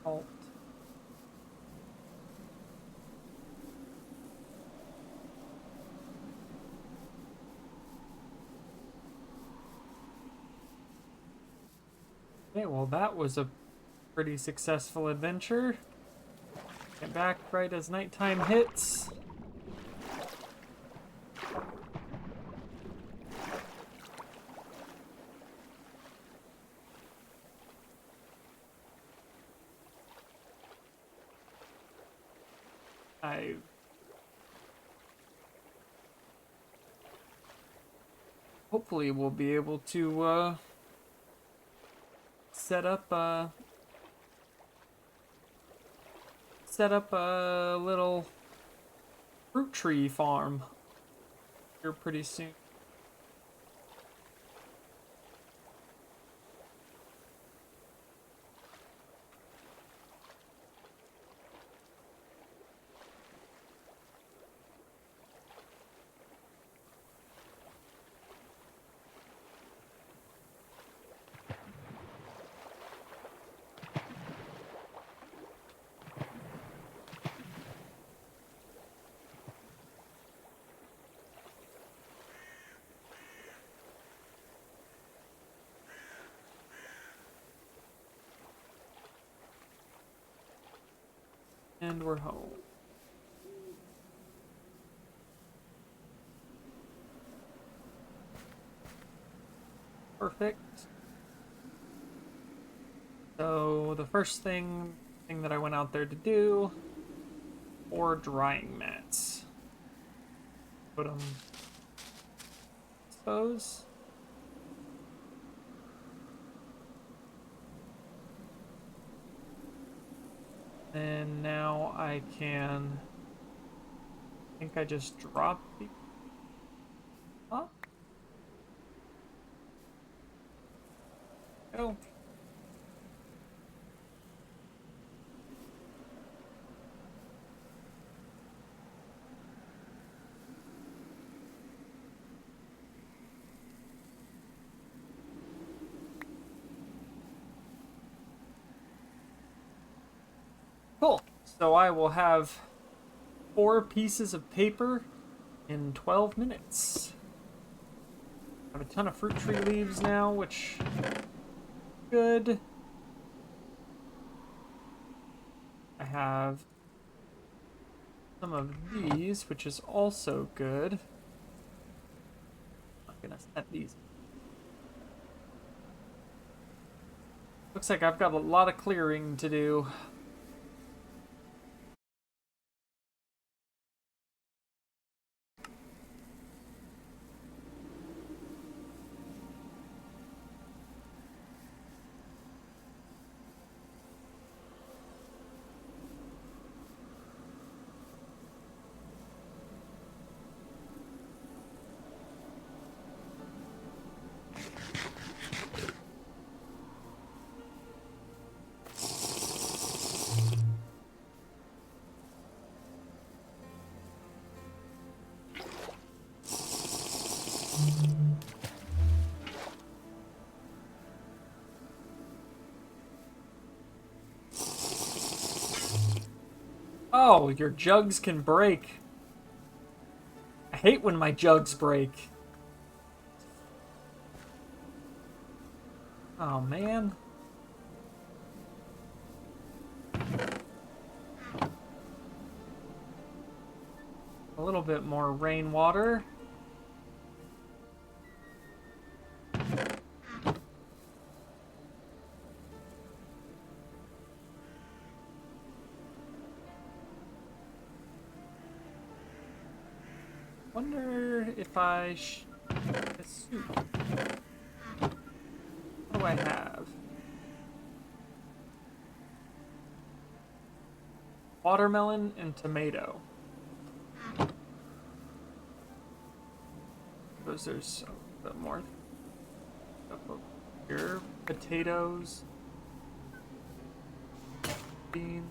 Halt. Okay, well that was a pretty successful adventure. Get back right as nighttime hits. I hopefully we'll be able to set up a little fruit tree farm here pretty soon. And we're home. Perfect. So the first thing that I went out there to do, 4 drying mats. Put them, I suppose. And now I can, I think I just drop the, huh? Oh. Cool. So I will have 4 pieces of paper in 12 minutes. I have a ton of fruit tree leaves now, which good. I have some of these, which is also good. I'm gonna set these. Looks like I've got a lot of clearing to do. Oh, your jugs can break. I hate when my jugs break. Oh, man. A little bit more rainwater. Wonder if I a soup. What do I have? Watermelon and tomato. Suppose there's a bit more stuff over here. Potatoes. Beans.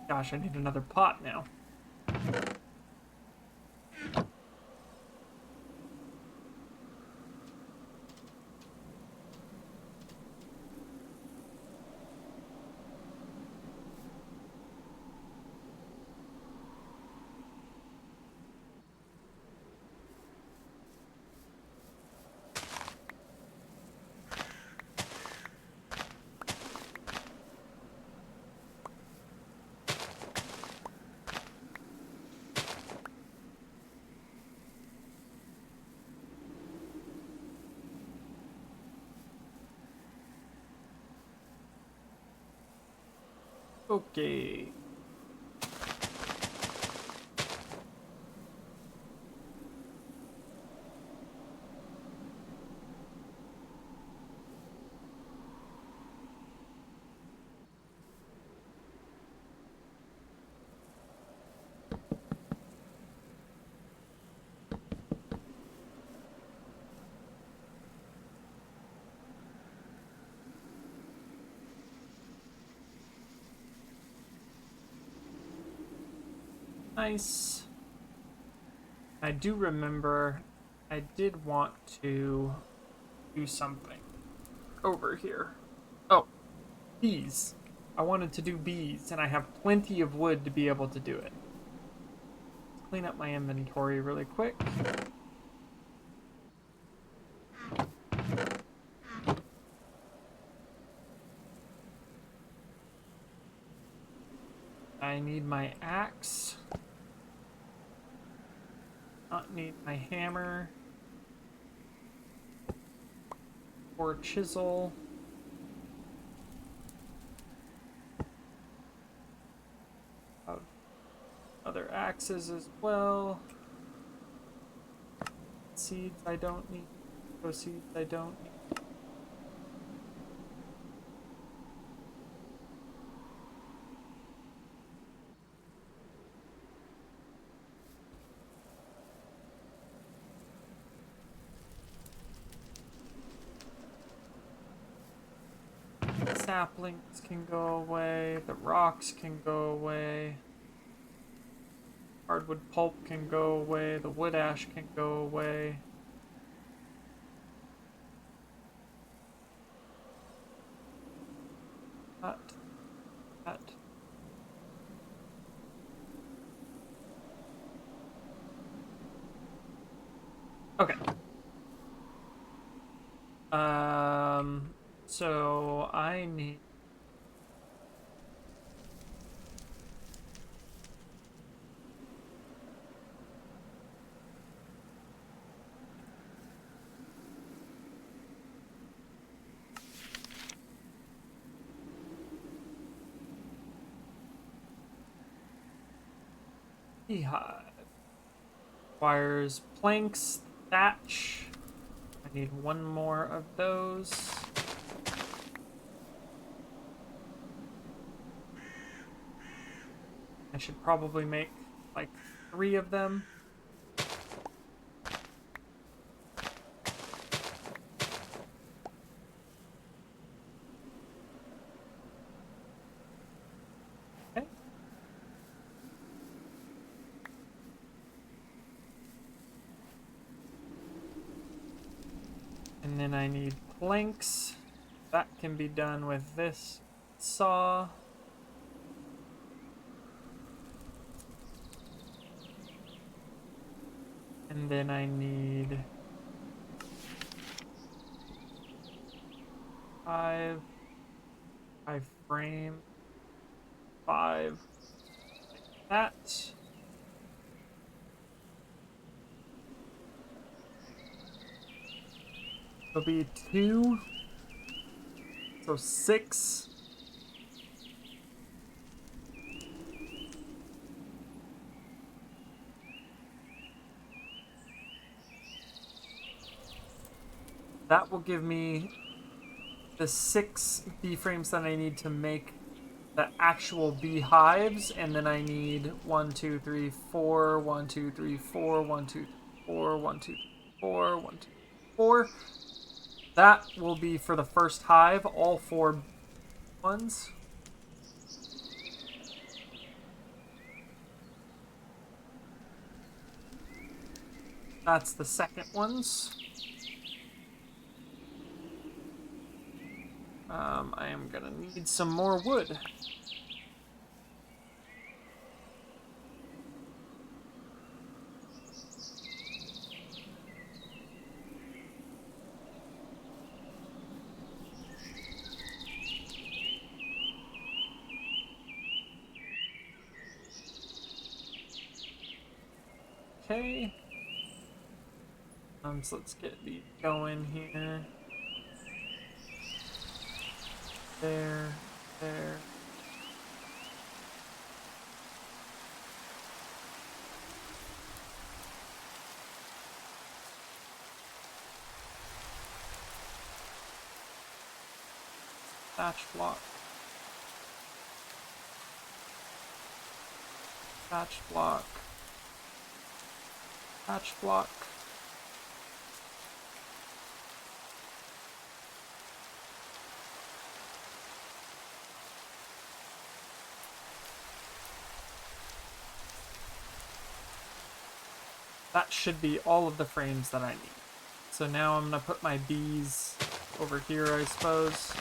Gosh, I need another pot now. Okay. Nice. I do remember I did want to do something over here. Oh, bees. I wanted to do bees, and I have plenty of wood to be able to do it. clean up my inventory really quick. I need my axe. Not need my hammer. Or chisel. Other axes as well. Seeds I don't need. Those seeds I don't need. Saplings can go away. The rocks can go away. Hardwood pulp can go away. The wood ash can go away. That. Okay. So I need... Beehive. Requires planks, thatch. I need one more of those. I should probably make like 3 of them. Okay. And then I need planks. That can be done with this saw. And then I need 5 frame, 5 like that. It'll be 2, so 6. That will give me the 6 bee frames that I need to make the actual beehives, and then I need 1, 2, 3, 4, 1, 2, 3, 4, 1, 2, 4, 1, 2, 4, 1, 2, 4. That will be for the first hive, all 4 ones. That's the second ones. I am gonna need some more wood. Okay. So let's get these going here. There. Thatch block. Thatch block. Thatch block. That should be all of the frames that I need. So now I'm gonna put my bees over here, I suppose.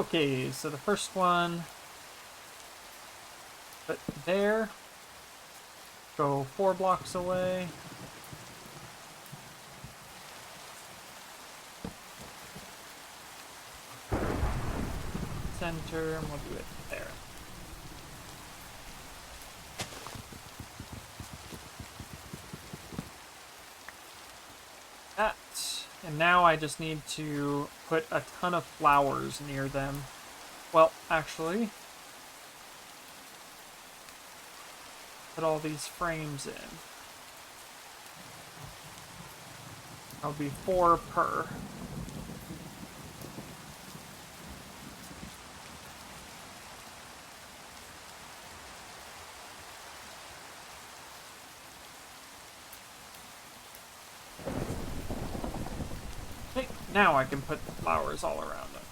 Okay, so the first one, put there. Go 4 blocks away. Center, and we'll do it there. That. And now I just need to put a ton of flowers near them. Well, actually, put all these frames in. That'll be 4 per. Okay, now I can put the flowers all around them.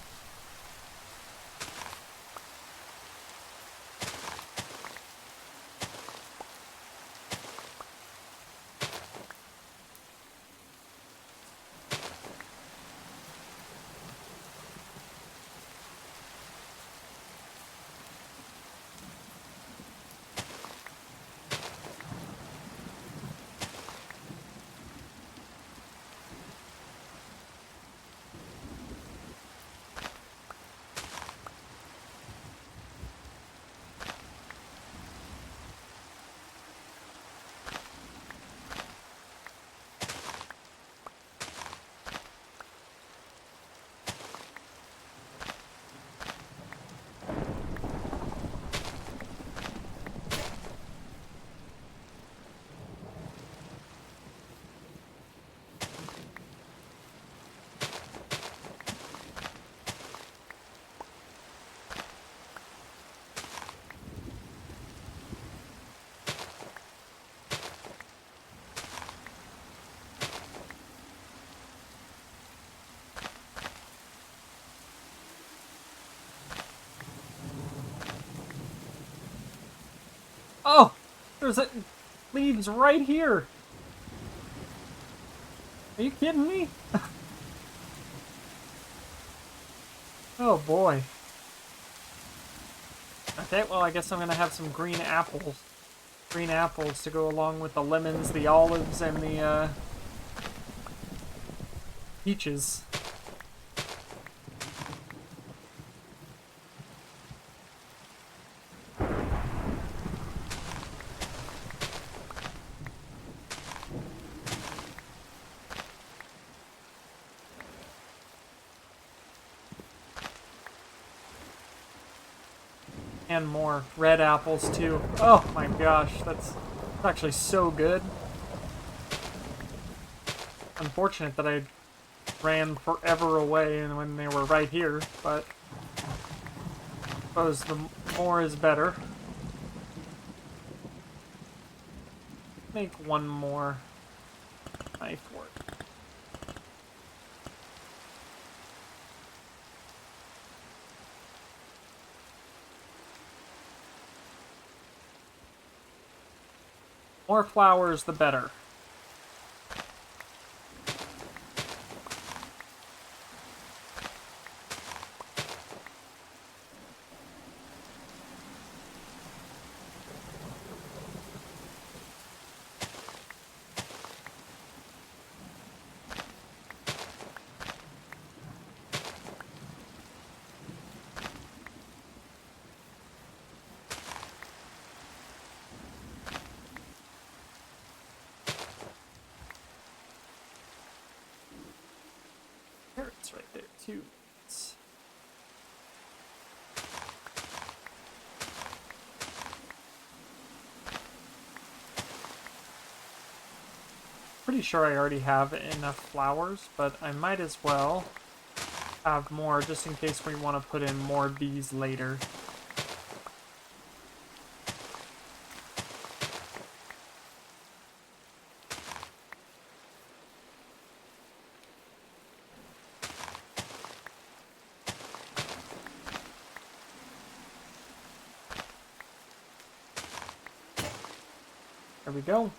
Oh! There's leaves right here! Are you kidding me? Oh boy. Okay, well I guess I'm gonna have some green apples. Green apples to go along with the lemons, the olives, and the peaches. And more red apples too. Oh my gosh, that's actually so good. Unfortunate that I ran forever away and when they were right here, but I suppose the more is better. Make one more knife work. More flowers, the better. Carrots right there, too. Pretty sure I already have enough flowers, but I might as well have more just in case we want to put in more bees later. There we go.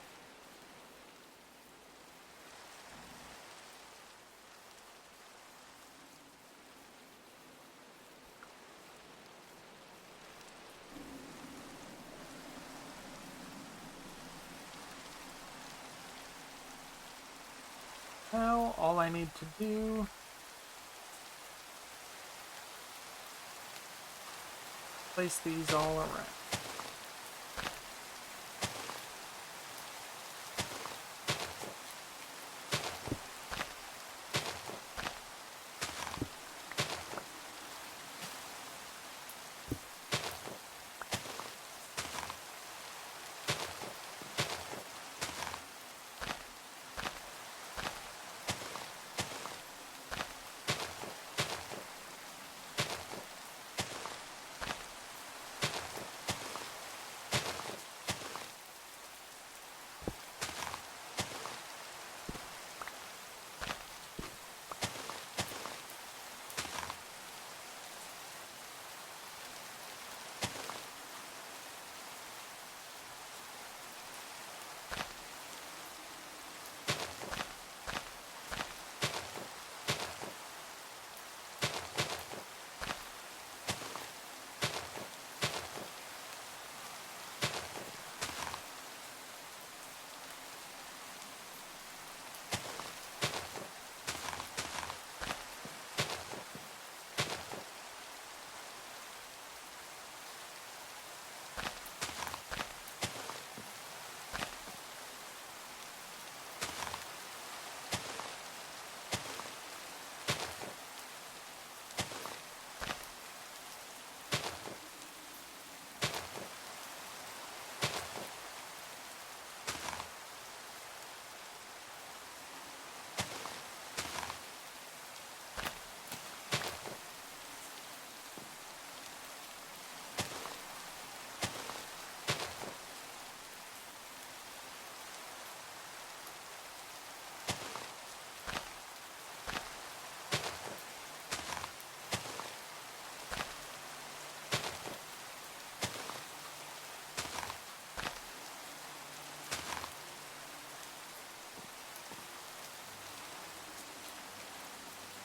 Now, all I need to do... place these all around.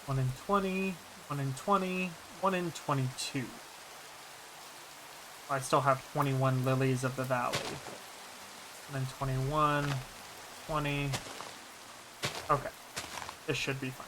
One in 20, 1 in 20, 1 in 22. I still have 21 lilies of the valley. 1 in 21, 20. Okay, this should be fine.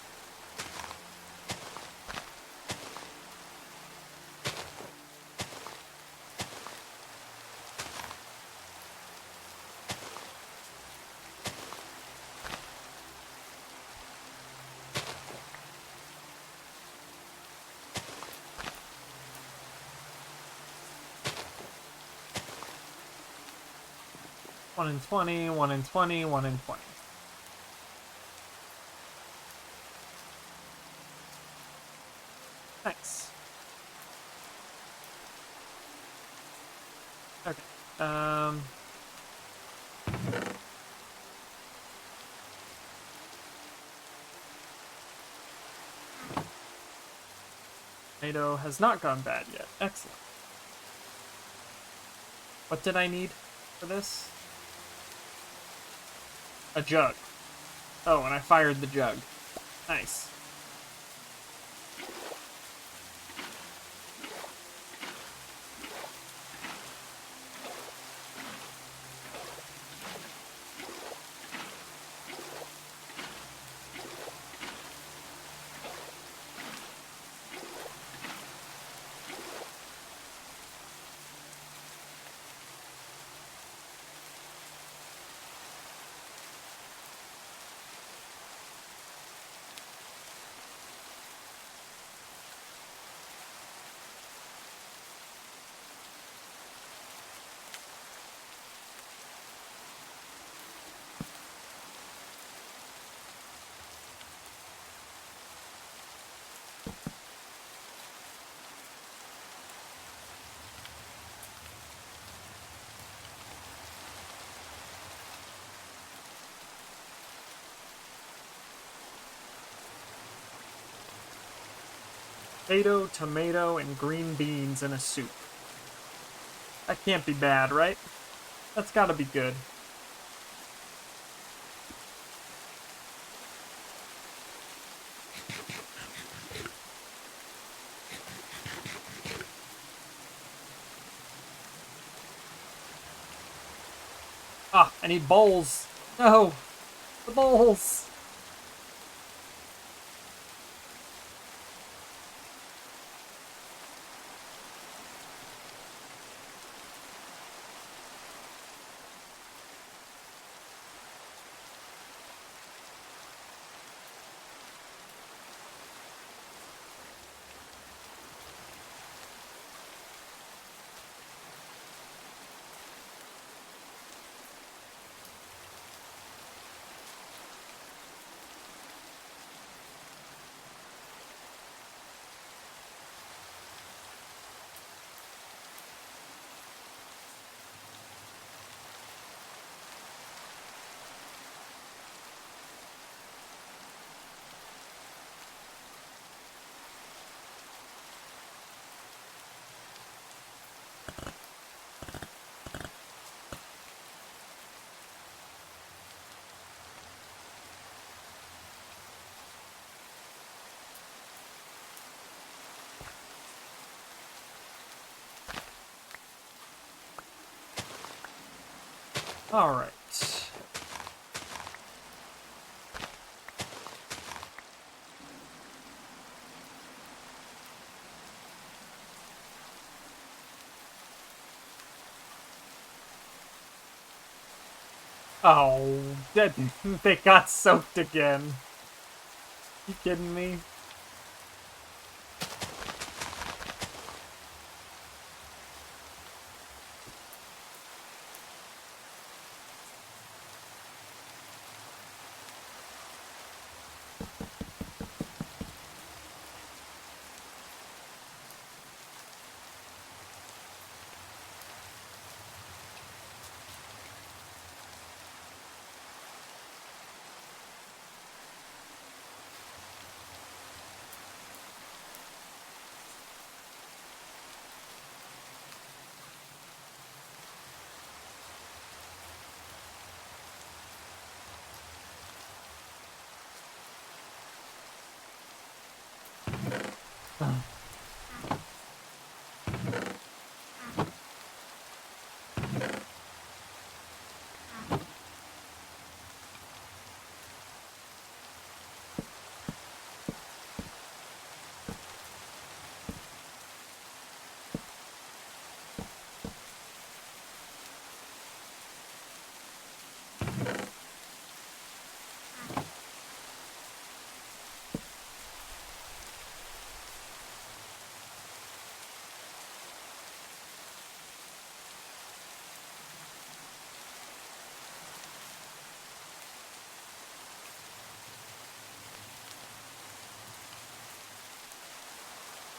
One in 20, 1 in 20, 1 in 20. Nice. Okay. Tomato has not gone bad yet. Excellent. What did I need for this? A jug. Oh, and I fired the jug. Nice. Potato, tomato, and green beans in a soup. That can't be bad, right? That's gotta be good. Ah, I need bowls. No! The bowls! All right. Oh, they got soaked again. You kidding me? Uh,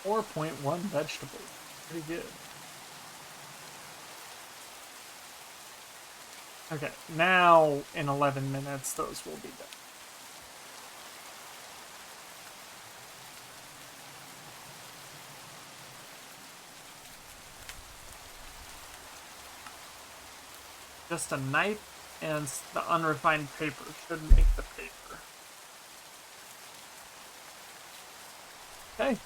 4.1 vegetables. Pretty good. Okay, now in 11 minutes, those will be done. Just a knife and the unrefined paper should make the paper. Okay.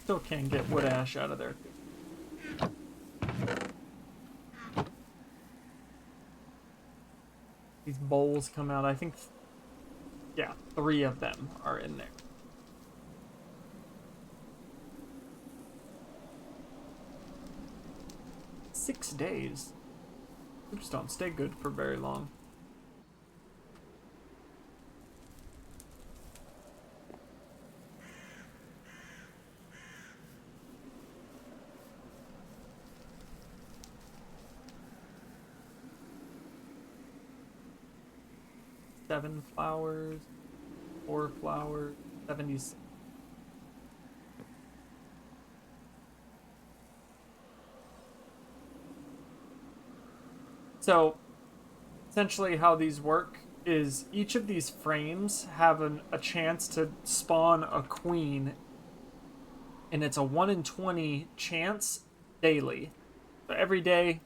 Still can't get wood ash out of there. These bowls come out, I think, yeah, 3 of them are in there. "6 days? Oops, don't stay good for very long." Seven flowers, 4 flowers, 76. So essentially how these work is each of these frames have a chance to spawn a queen, and it's a 1 in 20 chance daily. So every day,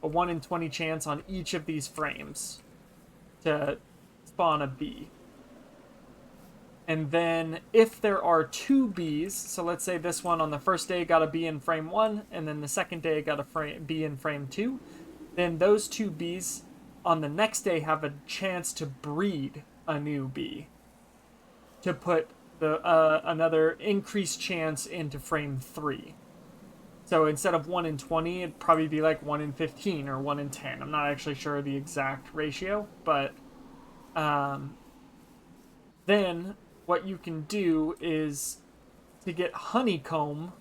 a 1 in 20 chance on each of these frames to spawn a bee. And then if there are 2 bees, so let's say this one on the first day got a bee in frame 1, and then the second day got a bee in frame 2, then those 2 bees on the next day have a chance to breed a new bee to put the another increased chance into frame 3. So instead of 1 in 20, it'd probably be like 1 in 15 or 1 in 10. I'm not actually sure the exact ratio, but then what you can do is to get honeycomb,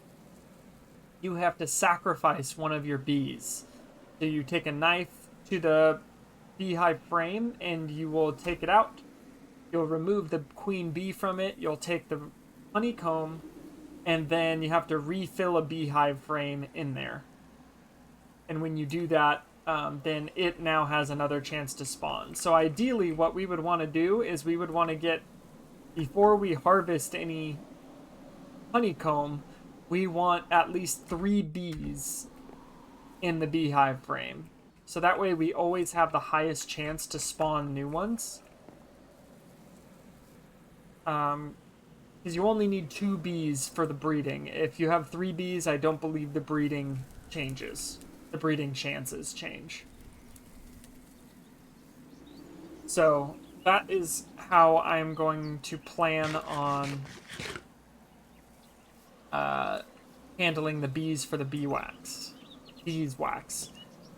you have to sacrifice one of your bees. So you take a knife to the beehive frame and you will take it out. You'll remove the queen bee from it. You'll take the honeycomb, and then you have to refill a beehive frame in there. And when you do that, then it now has another chance to spawn. So ideally, what we would want to do is we would want to get, before we harvest any honeycomb, we want at least 3 bees in the beehive frame. So that way we always have the highest chance to spawn new ones. Because you only need 2 bees for the breeding. If you have 3 bees, I don't believe the breeding changes. The breeding chances change. So that is how I'm going to plan on handling the bees for the beeswax.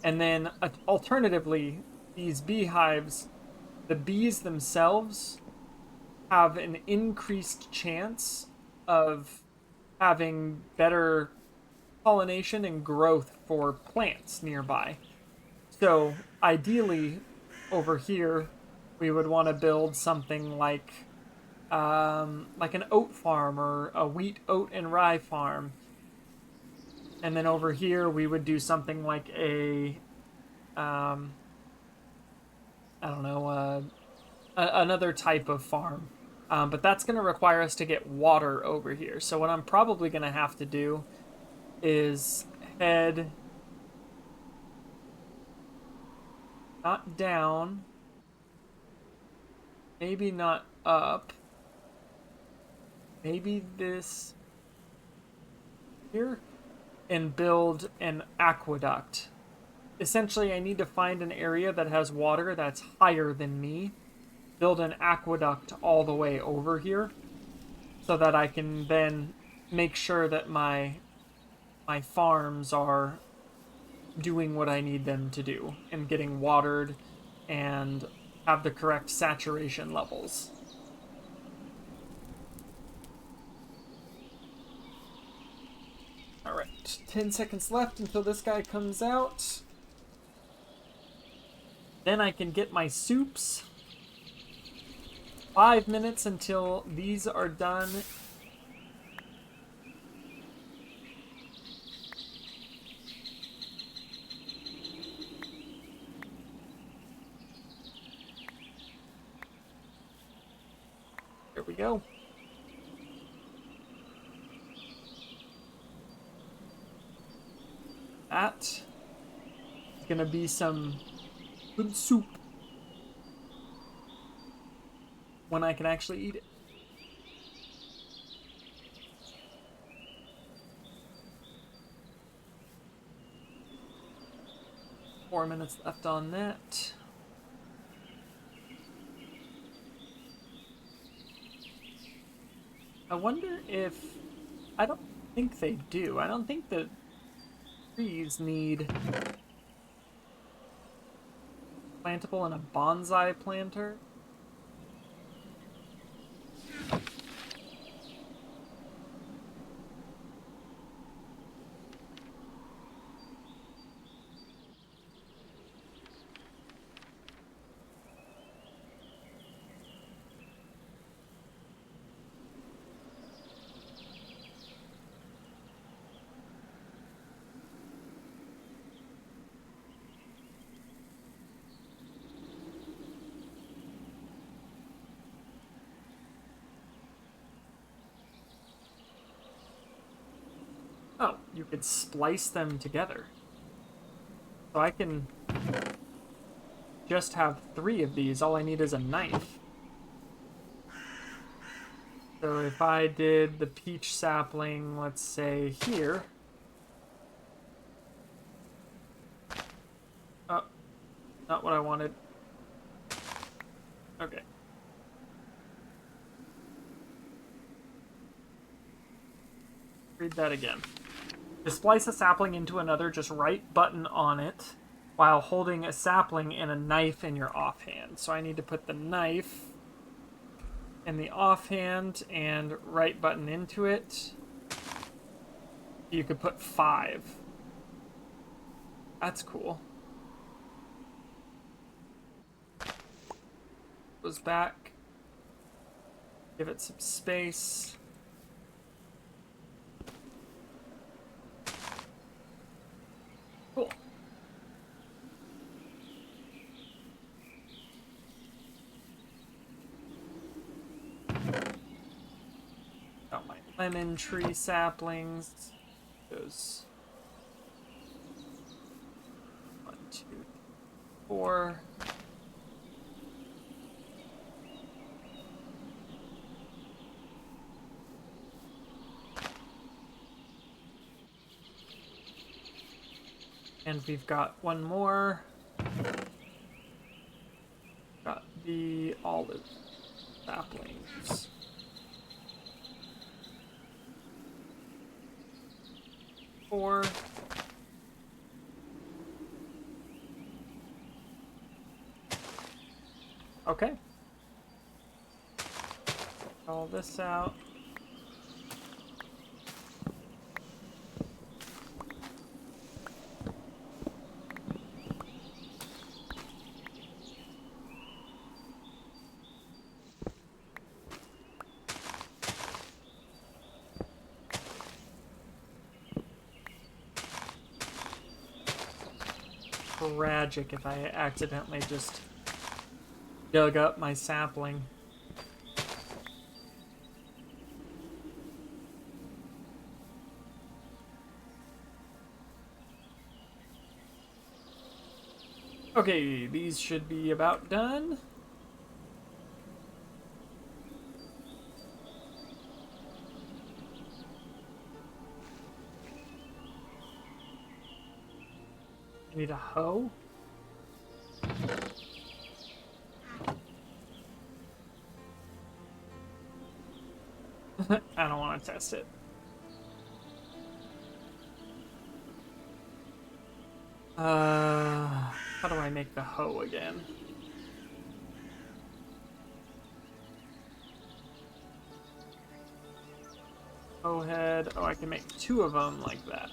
And then alternatively, these beehives, the bees themselves have an increased chance of having better pollination and growth for plants nearby. So ideally, over here, we would want to build something like an oat farm or a wheat, oat, and rye farm. And then over here, we would do something like a, I don't know, another type of farm. But that's going to require us to get water over here. So what I'm probably going to have to do is head not down, maybe not up, maybe this here, and build an aqueduct. Essentially, I need to find an area that has water that's higher than me, build an aqueduct all the way over here, so that I can then make sure that my farms are doing what I need them to do and getting watered and have the correct saturation levels. All right, 10 seconds left until this guy comes out. Then I can get my soups. 5 minutes until these are done. There we go. That is gonna be some good soup when I can actually eat it. Four minutes left on that. I wonder if... I don't think they do. I don't think that trees need plantable in a bonsai planter. Oh, you could splice them together. So I can just have 3 of these. All I need is a knife. So if I did the peach sapling, let's say here. Oh, not what I wanted. Okay. Read that again. To splice a sapling into another, just right button on it while holding a sapling and a knife in your offhand. So I need to put the knife in the offhand and right button into it. You could put 5. That's cool. Goes back. Give it some space. Cool. Got my lemon tree saplings. Those 1, 2, 4. And we've got one more. Got the olive saplings. Four. Okay. All this out. Tragic if I accidentally just dug up my sapling. Okay, these should be about done. I need a hoe. I don't want to test it. How do I make the hoe again? Hoe head. Oh, I can make 2 of them like that.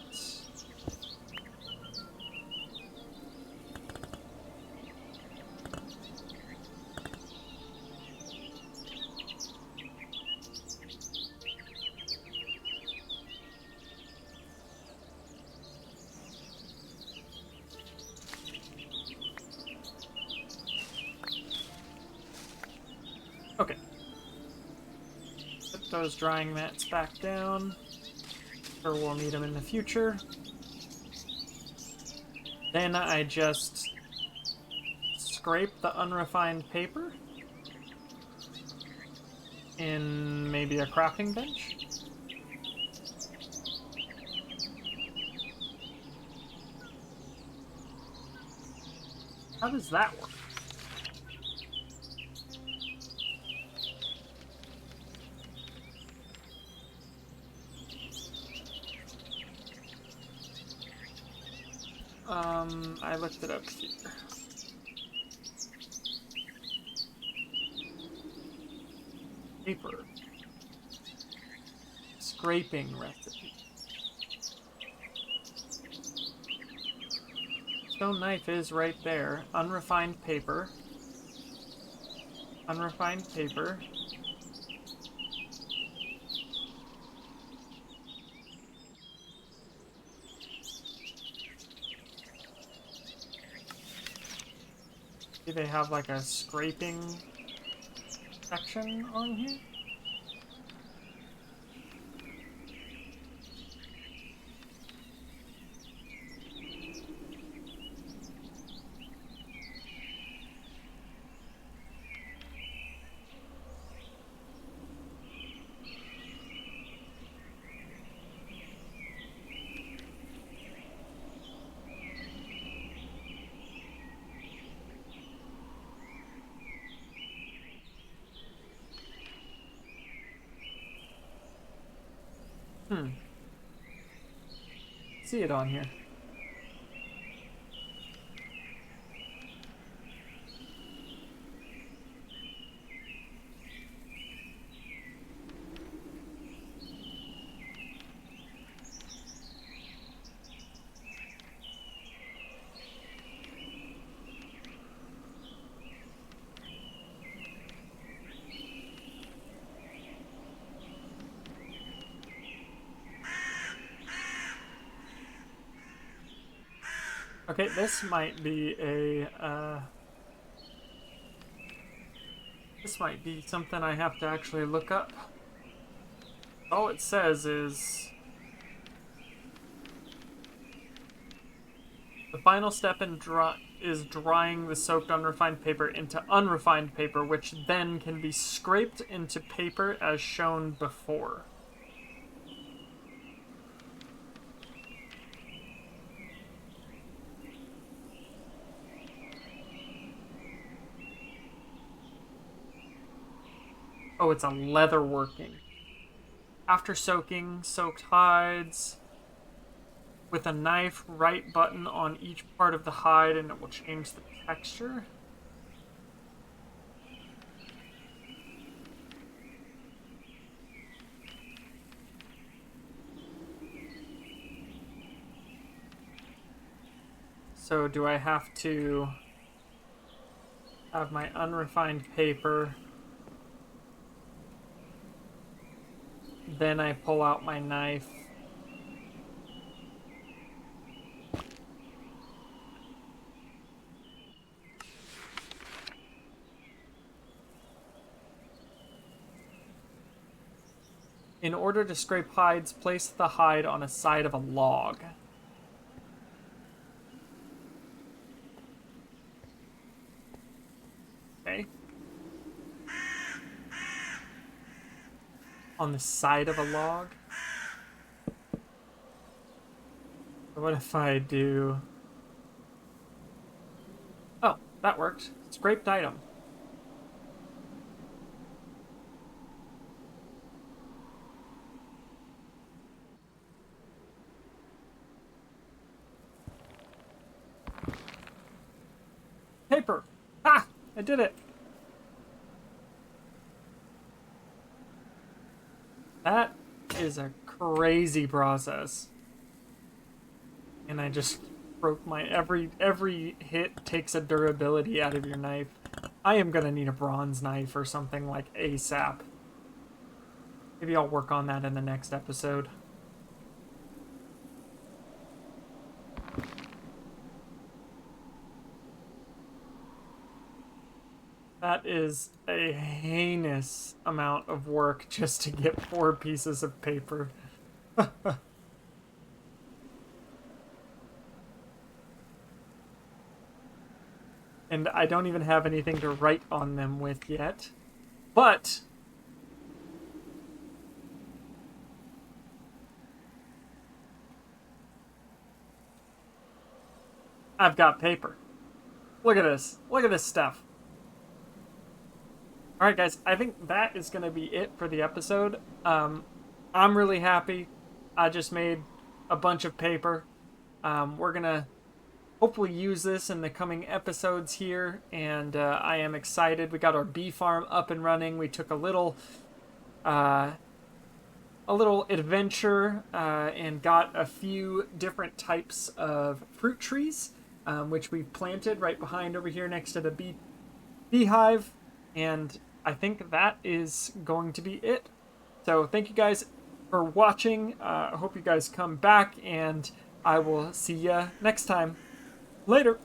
Okay. Put those drying mats back down. Or we'll need them in the future. Then I just scrape the unrefined paper in maybe a crafting bench. How does that work? I looked it up here. Paper. Scraping recipe. Stone knife is right there. Unrefined paper. Unrefined paper. Do they have like a scraping section on here? See it on here. Okay, this might be this might be something I have to actually look up. All it says is the final step is drying the soaked unrefined paper into unrefined paper, which then can be scraped into paper as shown before. Oh, it's a leather working. After soaking, soaked hides with a knife, right button on each part of the hide and it will change the texture. So do I have to have my unrefined paper, then I pull out my knife, in order to scrape hides, place the hide on a side of a log. Okay. On the side of a log? What if I do... Oh, that worked. Scraped item. Paper! Ah! I did it! That is a crazy process. And I just broke my... Every hit takes a durability out of your knife. I am gonna need a bronze knife or something like ASAP. Maybe I'll work on that in the next episode. That is a heinous amount of work just to get 4 pieces of paper. And I don't even have anything to write on them with yet. But I've got paper. Look at this. Look at this stuff. Alright, guys, I think that is going to be it for the episode. I'm really happy. I just made a bunch of paper. We're going to hopefully use this in the coming episodes here, and I am excited. We got our bee farm up and running. We took a little adventure and got a few different types of fruit trees, which we planted right behind over here next to the beehive, and I think that is going to be it. So thank you guys for watching. I hope you guys come back, and I will see you next time. Later.